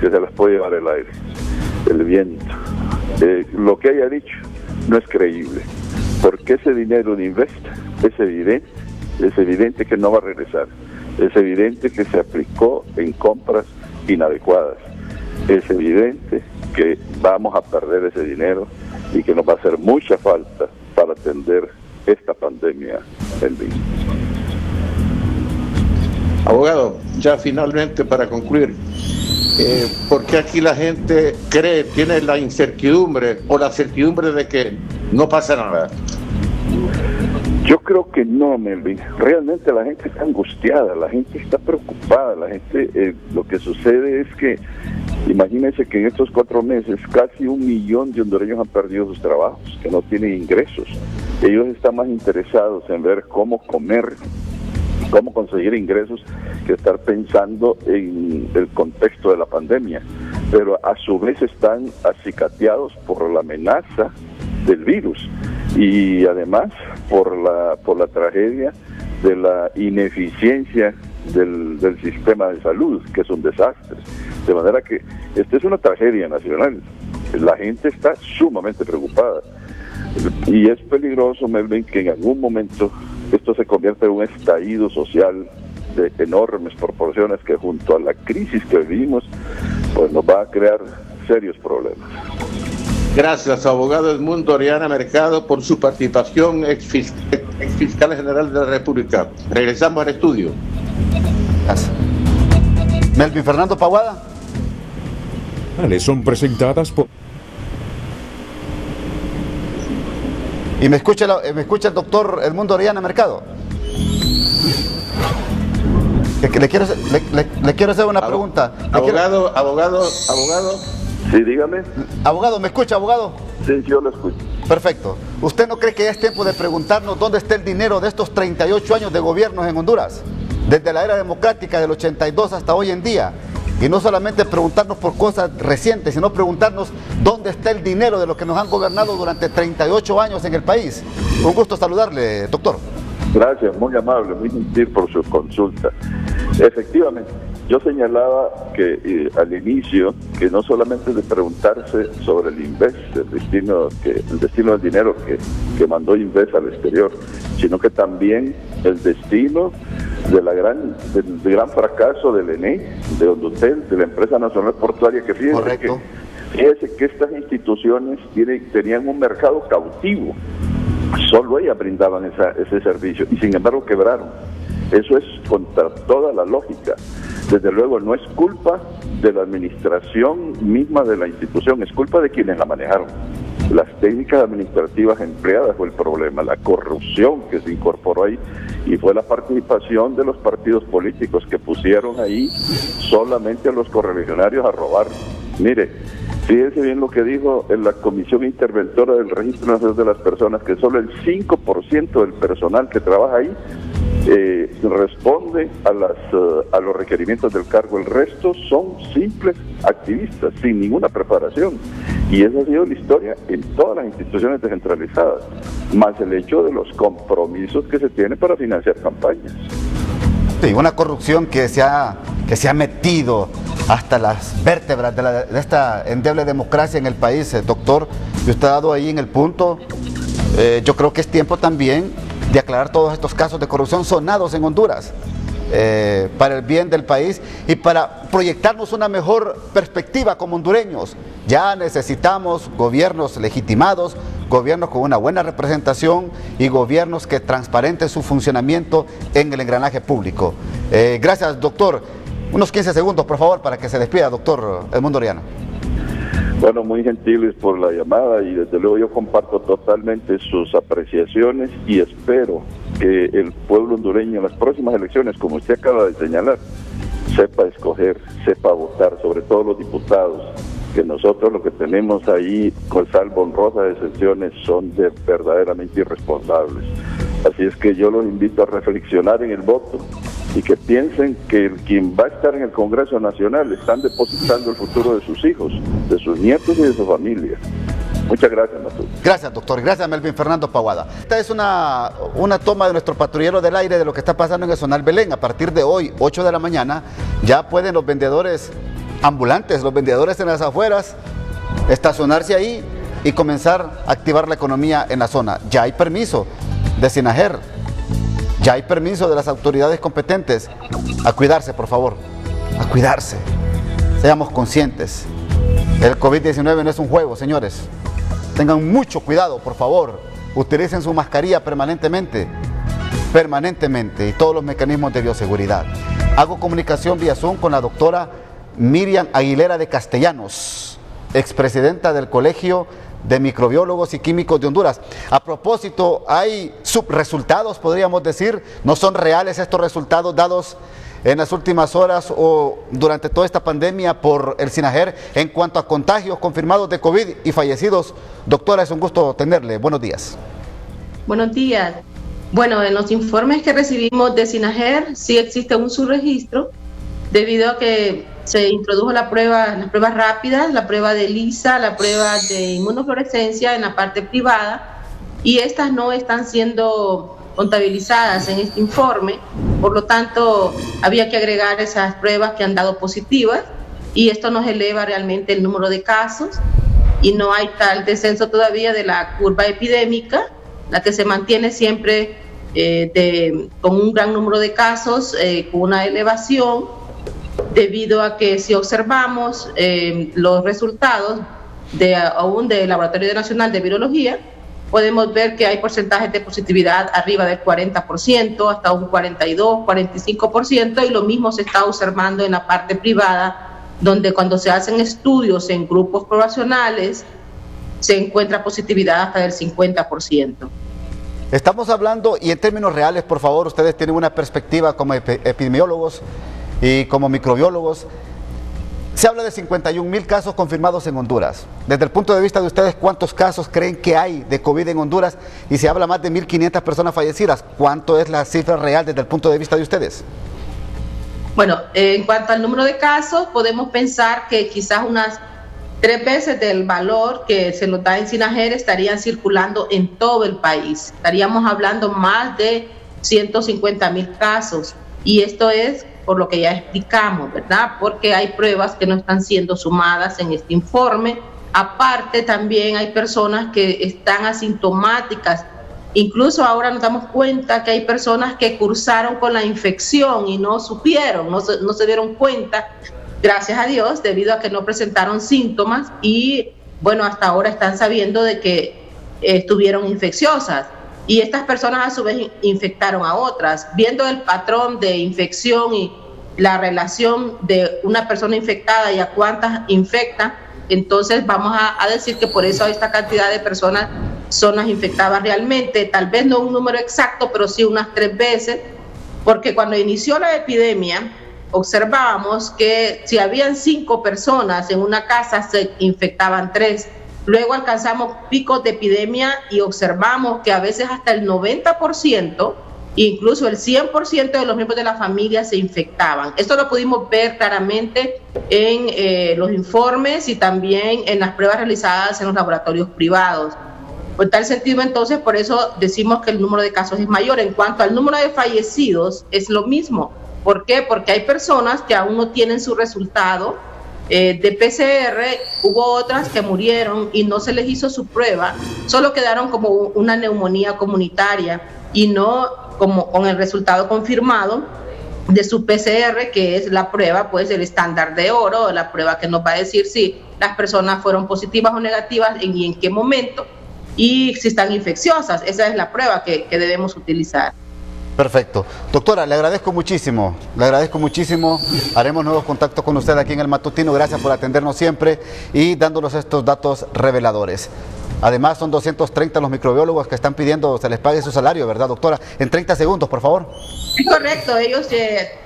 se las puede llevar el aire, el viento. Lo que haya dicho no es creíble, porque ese dinero de Invest es evidente es evidente que no va a regresar, es evidente que se aplicó en compras inadecuadas, es evidente que vamos a perder ese dinero y que nos va a hacer mucha falta para atender esta pandemia del virus. Abogado, ya finalmente para concluir, ¿por qué aquí la gente tiene la incertidumbre o la certidumbre de que no pasa nada? Yo creo que no, Melvin. Realmente la gente está angustiada, la gente está preocupada, la gente, lo que sucede es que, imagínense que en estos 4 meses casi 1 millón de hondureños han perdido sus trabajos, que no tienen ingresos. Ellos están más interesados en ver cómo comer, cómo conseguir ingresos, que estar pensando en el contexto de la pandemia. Pero a su vez están acicateados por la amenaza del virus y además por la tragedia de la ineficiencia del sistema de salud, que es un desastre. De manera que esta es una tragedia nacional. La gente está sumamente preocupada y es peligroso, Melvin, que en algún momento esto se convierta en un estallido social de enormes proporciones que junto a la crisis que vivimos pues nos va a crear serios problemas. Gracias, abogado Edmundo Orellana Mercado, por su participación, ex fiscal general de la República. Regresamos al estudio. Gracias. Melvin Fernando Paguada. Son presentadas por... ¿Y me escucha el doctor Edmundo Orellana Mercado? Le quiero hacer una pregunta. Abogado. Sí, dígame. Abogado, ¿me escucha, abogado? Sí, yo lo escucho. Perfecto. ¿Usted no cree que ya es tiempo de preguntarnos dónde está el dinero de estos 38 años de gobiernos en Honduras? Desde la era democrática del 82 hasta hoy en día. Y no solamente preguntarnos por cosas recientes, sino preguntarnos dónde está el dinero de los que nos han gobernado durante 38 años en el país. Un gusto saludarle, doctor. Gracias, muy amable, muy gentil por su consulta. Efectivamente, yo señalaba que al inicio que no solamente es de preguntarse sobre el Inves, el destino del dinero que mandó Inves al exterior, sino que también el destino del gran fracaso del ENE, de Hondutel, de la Empresa Nacional Portuaria, que fíjese que estas instituciones tenían un mercado cautivo. Solo ellas brindaban ese servicio y sin embargo quebraron. Eso es contra toda la lógica. Desde luego no es culpa de la administración misma de la institución, es culpa de quienes la manejaron. Las técnicas administrativas empleadas fue el problema, la corrupción que se incorporó ahí y fue la participación de los partidos políticos que pusieron ahí solamente a los correligionarios a robar. Mire, fíjense bien lo que dijo en la Comisión Interventora del Registro Nacional de las Personas, que solo el 5% del personal que trabaja ahí responde a los requerimientos del cargo. El resto son simples activistas, sin ninguna preparación. Y esa ha sido la historia en todas las instituciones descentralizadas, más el hecho de los compromisos que se tienen para financiar campañas. Sí, una corrupción que se ha metido hasta las vértebras de esta endeble democracia en el país, doctor. Y usted ha dado ahí en el punto. Yo creo que es tiempo también de aclarar todos estos casos de corrupción sonados en Honduras, para el bien del país y para proyectarnos una mejor perspectiva como hondureños. Ya necesitamos gobiernos legitimados, gobiernos con una buena representación y gobiernos que transparenten su funcionamiento en el engranaje público. Gracias, doctor. Unos 15 segundos, por favor, para que se despida, doctor Edmundo Orellana. Bueno, muy gentiles por la llamada y desde luego yo comparto totalmente sus apreciaciones y espero que el pueblo hondureño en las próximas elecciones, como usted acaba de señalar, sepa escoger, sepa votar, sobre todo los diputados, que nosotros lo que tenemos ahí, con salvo honrosas excepciones, son verdaderamente irresponsables. Así es que yo los invito a reflexionar en el voto y que piensen que quien va a estar en el Congreso Nacional están depositando el futuro de sus hijos, de sus nietos y de su familia. Muchas gracias, Matute. Gracias, doctor. Gracias, Melvin Fernando Paguada. Esta es una toma de nuestro patrullero del aire de lo que está pasando en el Zonal Belén. A partir de hoy, 8 de la mañana, ya pueden los vendedores ambulantes, los vendedores en las afueras, estacionarse ahí y comenzar a activar la economía en la zona. Ya hay permiso de SINAGER, Ya hay permiso de las autoridades competentes. A cuidarse, por favor. A cuidarse. Seamos conscientes. El COVID-19 no es un juego, señores. Tengan mucho cuidado, por favor. Utilicen su mascarilla permanentemente. Y todos los mecanismos de bioseguridad. Hago comunicación vía Zoom con la doctora Miriam Aguilera de Castellanos, expresidenta del Colegio de Microbiólogos y Químicos de Honduras. A propósito, hay subresultados, podríamos decir. No son reales estos resultados dados en las últimas horas o durante toda esta pandemia por el SINAGER en cuanto a contagios confirmados de COVID y fallecidos. Doctora, es un gusto tenerle. Buenos días. Buenos días. Bueno, en los informes que recibimos de SINAGER sí existe un subregistro debido a que se introdujo las pruebas rápidas, la prueba de ELISA, la prueba de inmunofluorescencia en la parte privada, y estas no están siendo contabilizadas en este informe. Por lo tanto, había que agregar esas pruebas que han dado positivas, y esto nos eleva realmente el número de casos, y no hay tal descenso todavía de la curva epidémica, la que se mantiene siempre con un gran número de casos, con una elevación, debido a que si observamos los resultados aún del Laboratorio Nacional de Virología, podemos ver que hay porcentajes de positividad arriba del 40%, hasta un 42, 45%, y lo mismo se está observando en la parte privada, donde cuando se hacen estudios en grupos poblacionales, se encuentra positividad hasta del 50%. Estamos hablando, y en términos reales, por favor, ustedes tienen una perspectiva como epidemiólogos y como microbiólogos. Se habla de 51,000 casos confirmados en Honduras. Desde el punto de vista de ustedes, ¿cuántos casos creen que hay de COVID en Honduras? Y se habla más de 1.500 personas fallecidas. ¿Cuánto es la cifra real desde el punto de vista de ustedes? Bueno, en cuanto al número de casos, podemos pensar que quizás unas 3 veces del valor que se nos da en SINAGER estarían circulando en todo el país. Estaríamos hablando más de 150,000 casos. Y esto es por lo que ya explicamos, ¿verdad? Porque hay pruebas que no están siendo sumadas en este informe. Aparte, también hay personas que están asintomáticas. Incluso ahora nos damos cuenta que hay personas que cursaron con la infección y no supieron, no se dieron cuenta, gracias a Dios, debido a que no presentaron síntomas y, bueno, hasta ahora están sabiendo de que estuvieron infecciosas. Y estas personas a su vez infectaron a otras. Viendo el patrón de infección y la relación de una persona infectada y a cuántas infecta, entonces vamos a decir que por eso esta cantidad de personas son las infectadas realmente. Tal vez no un número exacto, pero sí unas 3 veces, porque cuando inició la epidemia observábamos que si habían 5 personas en una casa se infectaban 3. Luego alcanzamos picos de epidemia y observamos que a veces hasta el 90%, incluso el 100% de los miembros de la familia se infectaban. Esto lo pudimos ver claramente en los informes y también en las pruebas realizadas en los laboratorios privados. En tal sentido, entonces, por eso decimos que el número de casos es mayor. En cuanto al número de fallecidos, es lo mismo. ¿Por qué? Porque hay personas que aún no tienen su resultado de PCR, hubo otras que murieron y no se les hizo su prueba, solo quedaron como una neumonía comunitaria y no como con el resultado confirmado de su PCR, que es la prueba, pues el estándar de oro, la prueba que nos va a decir si las personas fueron positivas o negativas y en qué momento y si están infecciosas. Esa es la prueba que debemos utilizar. Perfecto. Doctora, le agradezco muchísimo, haremos nuevos contactos con usted aquí en el Matutino. Gracias por atendernos siempre y dándonos estos datos reveladores. Además, son 230 los microbiólogos que están pidiendo se les pague su salario, ¿verdad, doctora? En 30 segundos, por favor. Es correcto, ellos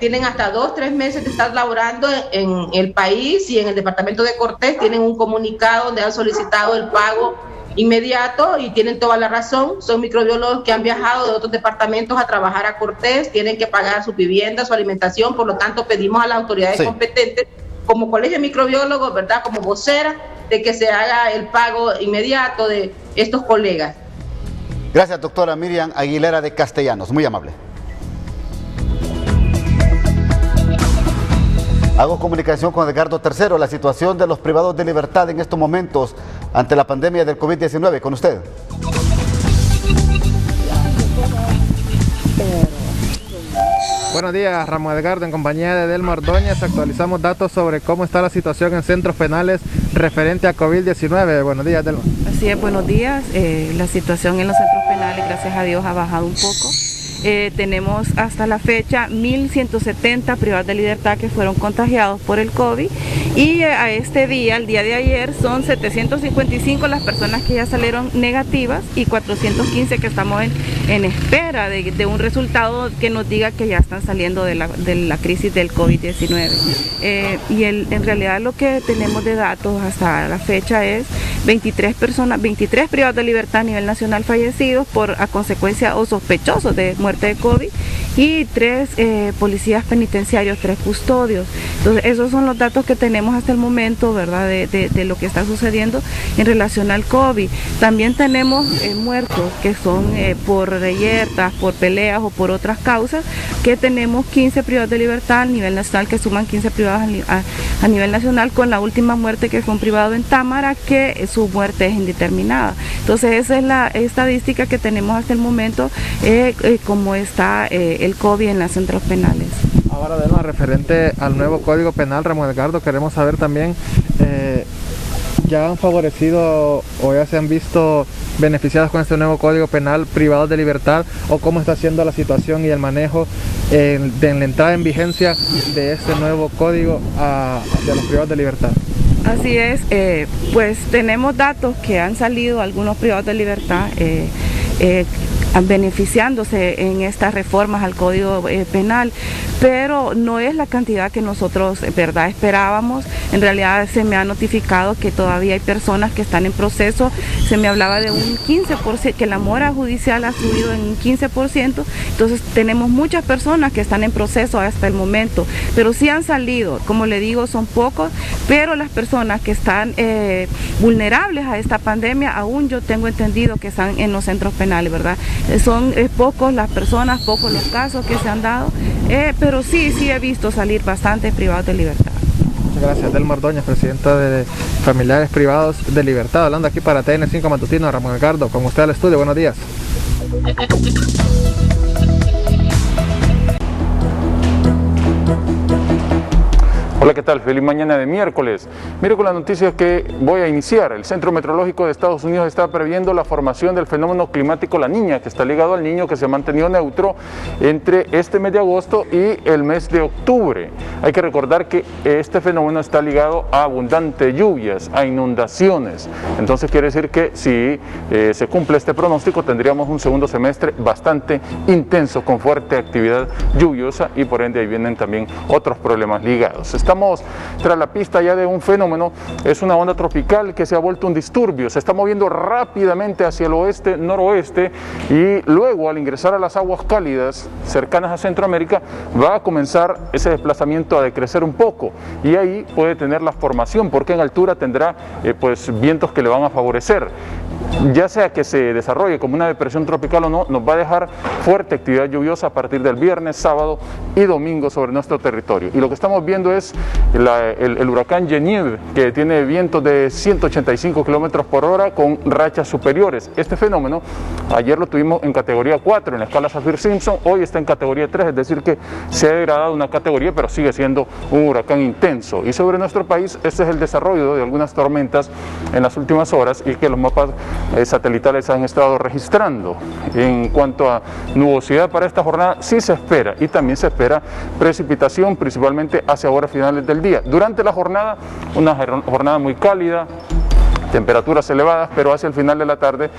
tienen hasta 2-3 meses de estar laborando en el país y en el departamento de Cortés tienen un comunicado donde han solicitado el pago inmediato y tienen toda la razón. Son microbiólogos que han viajado de otros departamentos a trabajar a Cortés, tienen que pagar su vivienda, su alimentación, por lo tanto pedimos a las autoridades competentes, como Colegio de Microbiólogos, ¿verdad?, como vocera, de que se haga el pago inmediato de estos colegas. Gracias, doctora Miriam Aguilera de Castellanos, muy amable. Hago comunicación con Edgardo III, la situación de los privados de libertad en estos momentos ante la pandemia del COVID-19. Con usted. Buenos días, Ramón Edgardo, en compañía de Delma Ordóñez. Actualizamos datos sobre cómo está la situación en centros penales referente a COVID-19. Buenos días, Delma. Así es, buenos días. La situación en los centros penales, gracias a Dios, ha bajado un poco. Tenemos hasta la fecha 1.170 privados de libertad que fueron contagiados por el COVID y a este día, el día de ayer, son 755 las personas que ya salieron negativas y 415 que estamos en espera de un resultado que nos diga que ya están saliendo de la crisis del COVID-19. En realidad lo que tenemos de datos hasta la fecha es 23 privados de libertad a nivel nacional fallecidos a consecuencia o sospechosos de muerte de COVID y 3 policías penitenciarios, 3 custodios. Entonces esos son los datos que tenemos hasta el momento, ¿verdad? De lo que está sucediendo en relación al COVID. También tenemos muertos que son por reyertas, por peleas o por otras causas, que tenemos 15 privados de libertad a nivel nacional, que suman 15 privados a nivel nacional, con la última muerte que fue un privado en Támara, que su muerte es indeterminada. Entonces esa es la estadística que tenemos hasta el momento, cómo está el COVID en los centros penales. Ahora, Delma, referente al nuevo Código Penal, Ramón Edgardo, queremos saber también, ¿ya han favorecido o ya se han visto beneficiados con este nuevo Código Penal privados de libertad, o cómo está siendo la situación y el manejo de la entrada en vigencia de este nuevo código hacia los privados de libertad? Así es, pues tenemos datos que han salido algunos privados de libertad beneficiándose en estas reformas al Código Penal, pero no es la cantidad que nosotros esperábamos. En realidad se me ha notificado que todavía hay personas que están en proceso. Se me hablaba de un 15%, que la mora judicial ha subido en un 15%, entonces tenemos muchas personas que están en proceso hasta el momento, pero sí han salido, como le digo, son pocos, pero las personas que están vulnerables a esta pandemia, aún yo tengo entendido que están en los centros penales, ¿verdad? Son pocos las personas, pocos los casos que se han dado, pero sí he visto salir bastantes privados de libertad. Muchas gracias, Delma Ordóñez, presidenta de Familiares Privados de Libertad, hablando aquí para TN5 Matutino. Ramón Edgardo, con usted al estudio, buenos días. Hola, ¿qué tal? Feliz mañana de miércoles. Mire con las noticias que voy a iniciar. El Centro Meteorológico de Estados Unidos está previendo la formación del fenómeno climático La Niña, que está ligado al Niño, que se ha mantenido neutro entre este mes de agosto y el mes de octubre. Hay que recordar que este fenómeno está ligado a abundantes lluvias, a inundaciones. Entonces quiere decir que si se cumple este pronóstico, tendríamos un segundo semestre bastante intenso, con fuerte actividad lluviosa, y por ende ahí vienen también otros problemas ligados. Estamos tras la pista ya de un fenómeno, es una onda tropical que se ha vuelto un disturbio, se está moviendo rápidamente hacia el oeste-noroeste, y luego al ingresar a las aguas cálidas cercanas a Centroamérica va a comenzar ese desplazamiento a decrecer un poco, y ahí puede tener la formación, porque en altura tendrá pues vientos que le van a favorecer. Ya sea que se desarrolle como una depresión tropical o no, nos va a dejar fuerte actividad lluviosa a partir del viernes, sábado y domingo sobre nuestro territorio. Y lo que estamos viendo es el huracán Genevieve, que tiene vientos de 185 kilómetros por hora con rachas superiores. Este fenómeno ayer lo tuvimos en categoría 4 en la escala Saffir-Simpson, hoy está en categoría 3, es decir que se ha degradado una categoría, pero sigue siendo un huracán intenso. Y sobre nuestro país, este es el desarrollo de algunas tormentas en las últimas horas, y que los mapas satelitales han estado registrando. En cuanto a nubosidad para esta jornada, sí se espera, y también se espera precipitación, principalmente hacia horas finales del día. Durante la jornada, una jornada muy cálida, temperaturas elevadas, pero hacia el final de la tarde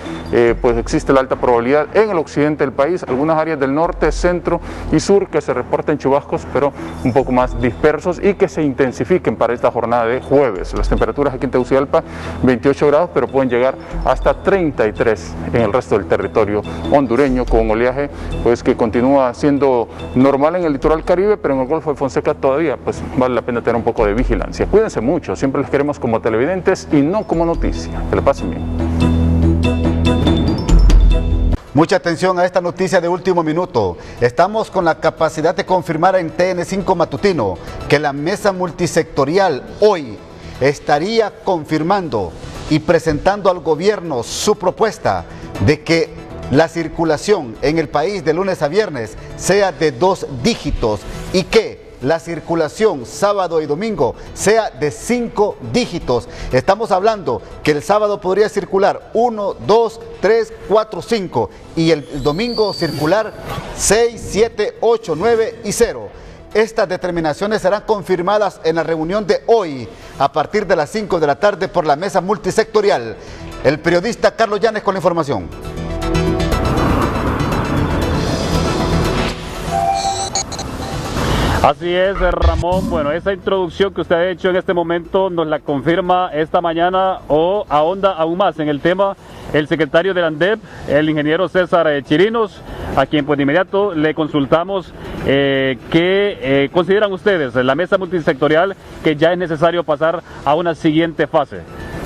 pues existe la alta probabilidad en el occidente del país, algunas áreas del norte, centro y sur que se reporten chubascos, pero un poco más dispersos, y que se intensifiquen para esta jornada de jueves. Las temperaturas aquí en Tegucigalpa 28 grados, pero pueden llegar hasta 33 en el resto del territorio hondureño, con oleaje pues que continúa siendo normal en el litoral caribe, pero en el Golfo de Fonseca todavía pues vale la pena tener un poco de vigilancia. Cuídense mucho, siempre les queremos como televidentes y no como noticia. Que le pasen bien. Mucha atención a esta noticia de último minuto. Estamos con la capacidad de confirmar en TN5 Matutino que la mesa multisectorial hoy estaría confirmando y presentando al gobierno su propuesta de que la circulación en el país de lunes a viernes sea de 2 dígitos y que la circulación sábado y domingo sea de 5 dígitos. Estamos hablando que el sábado podría circular 1, 2, 3, 4, 5 y el domingo circular 6, 7, 8, 9 y 0. Estas determinaciones serán confirmadas en la reunión de hoy a partir de las 5 de la tarde por la mesa multisectorial. El periodista Carlos Llanes con la información. Así es, Ramón. Bueno, esa introducción que usted ha hecho en este momento nos la confirma esta mañana o ahonda aún más en el tema el secretario del ANDEP, el ingeniero César Chirinos, a quien pues de inmediato le consultamos qué consideran ustedes, la mesa multisectorial, que ya es necesario pasar a una siguiente fase,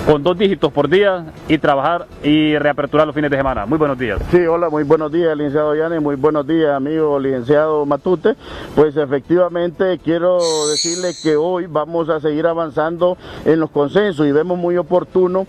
con 2 dígitos por día y trabajar y reaperturar los fines de semana. Muy buenos días. Sí, hola, muy buenos días, licenciado Llanes, muy buenos días, amigo licenciado Matute. Pues efectivamente quiero decirle que hoy vamos a seguir avanzando en los consensos y vemos muy oportuno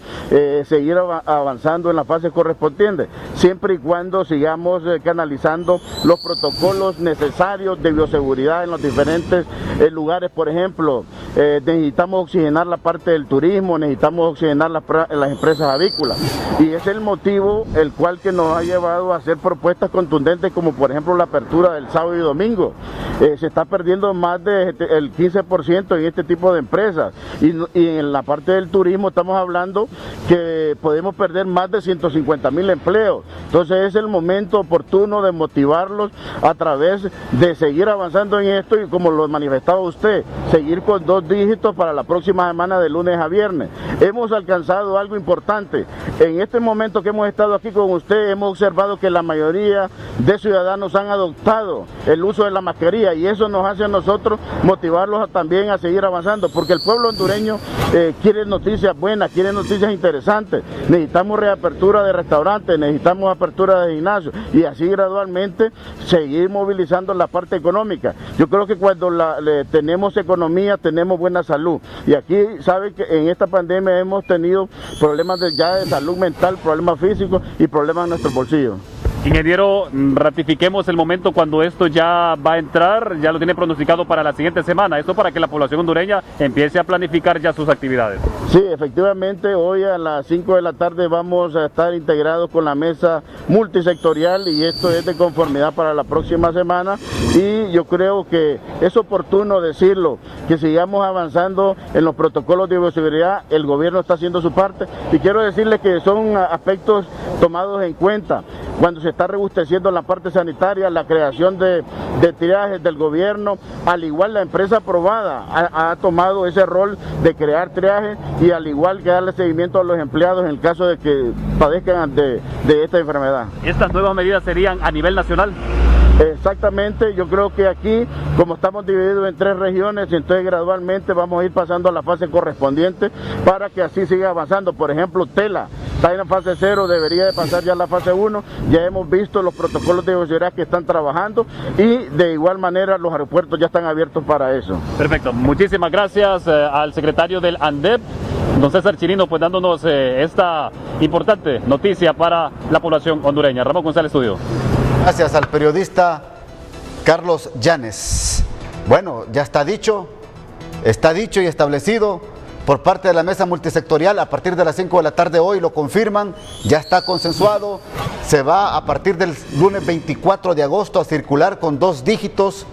seguir avanzando en la fase correspondiente, siempre y cuando sigamos canalizando los protocolos necesarios de bioseguridad en los diferentes lugares. Por ejemplo, necesitamos oxigenar la parte del turismo, necesitamos oxigenar las empresas avícolas, y ese es el motivo el cual que nos ha llevado a hacer propuestas contundentes, como por ejemplo la apertura del sábado y domingo. Se está perdiendo más del 15% en este tipo de empresas, y en la parte del turismo estamos hablando que podemos perder más de 150,000 empleos. Entonces es el momento oportuno de motivarlos a través de seguir avanzando en esto, y como lo manifestaba usted, seguir con 2 dígitos para la próxima semana de lunes a viernes. Hemos alcanzado algo importante. En este momento que hemos estado aquí con usted, hemos observado que la mayoría de ciudadanos han adoptado el uso de la mascarilla, y eso nos hace a nosotros motivarlos también a seguir avanzando, porque el pueblo hondureño quiere noticias buenas, quiere noticias interesantes. Necesitamos reapertura de restaurantes, necesitamos apertura de gimnasios, y así gradualmente seguir movilizando la parte económica. Yo creo que cuando tenemos economía, tenemos buena salud, y aquí sabe que en esta pandemia hemos tenido problemas ya de salud mental, problemas físicos y problemas en nuestros bolsillos. Ingeniero, ratifiquemos el momento cuando esto ya va a entrar, ya lo tiene pronosticado para la siguiente semana, esto para que la población hondureña empiece a planificar ya sus actividades. Sí, efectivamente, hoy a las 5 de la tarde vamos a estar integrados con la mesa multisectorial, y esto es de conformidad para la próxima semana, y yo creo que es oportuno decirlo, que sigamos avanzando en los protocolos de bioseguridad. El gobierno está haciendo su parte, y quiero decirles que son aspectos tomados en cuenta cuando se está robusteciendo la parte sanitaria, la creación de triajes del gobierno. Al igual la empresa aprobada ha tomado ese rol de crear triajes, y al igual que darle seguimiento a los empleados en el caso de que padezcan de esta enfermedad. ¿Estas nuevas medidas serían a nivel nacional? Exactamente, yo creo que aquí, como estamos divididos en 3 regiones, entonces gradualmente vamos a ir pasando a la fase correspondiente para que así siga avanzando. Por ejemplo, Tela está en la fase 0, debería de pasar ya a la fase 1, ya hemos visto los protocolos de bioseguridad que están trabajando, y de igual manera los aeropuertos ya están abiertos para eso. Perfecto, muchísimas gracias al secretario del ANDEP, don César Chirinos, pues dándonos esta importante noticia para la población hondureña. Ramón González, estudio. Gracias al periodista Carlos Llanes. Bueno, ya está dicho y establecido por parte de la mesa multisectorial. A partir de las 5 de la tarde hoy lo confirman, ya está consensuado. Se va a partir del lunes 24 de agosto a circular con 2 dígitos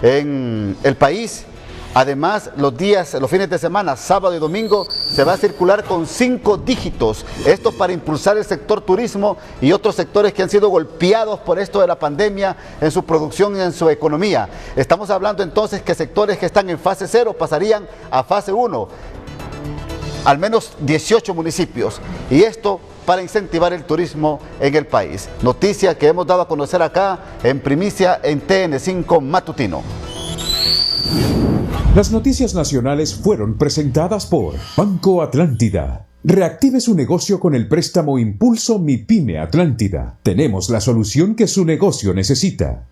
en el país. Además, los fines de semana, sábado y domingo, se va a circular con 5 dígitos. Esto para impulsar el sector turismo y otros sectores que han sido golpeados por esto de la pandemia en su producción y en su economía. Estamos hablando entonces que sectores que están en fase 0 pasarían a fase 1, al menos 18 municipios. Y esto para incentivar el turismo en el país. Noticia que hemos dado a conocer acá en primicia en TN5 Matutino. Las noticias nacionales fueron presentadas por Banco Atlántida. Reactive su negocio con el préstamo Impulso Mi Pyme Atlántida. Tenemos la solución que su negocio necesita.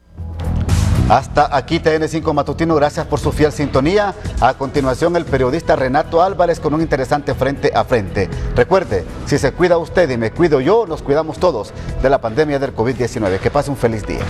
Hasta aquí TN5 Matutino, gracias por su fiel sintonía. A continuación el periodista Renato Álvarez con un interesante frente a frente. Recuerde, si se cuida usted y me cuido yo, nos cuidamos todos de la pandemia del COVID-19. Que pase un feliz día.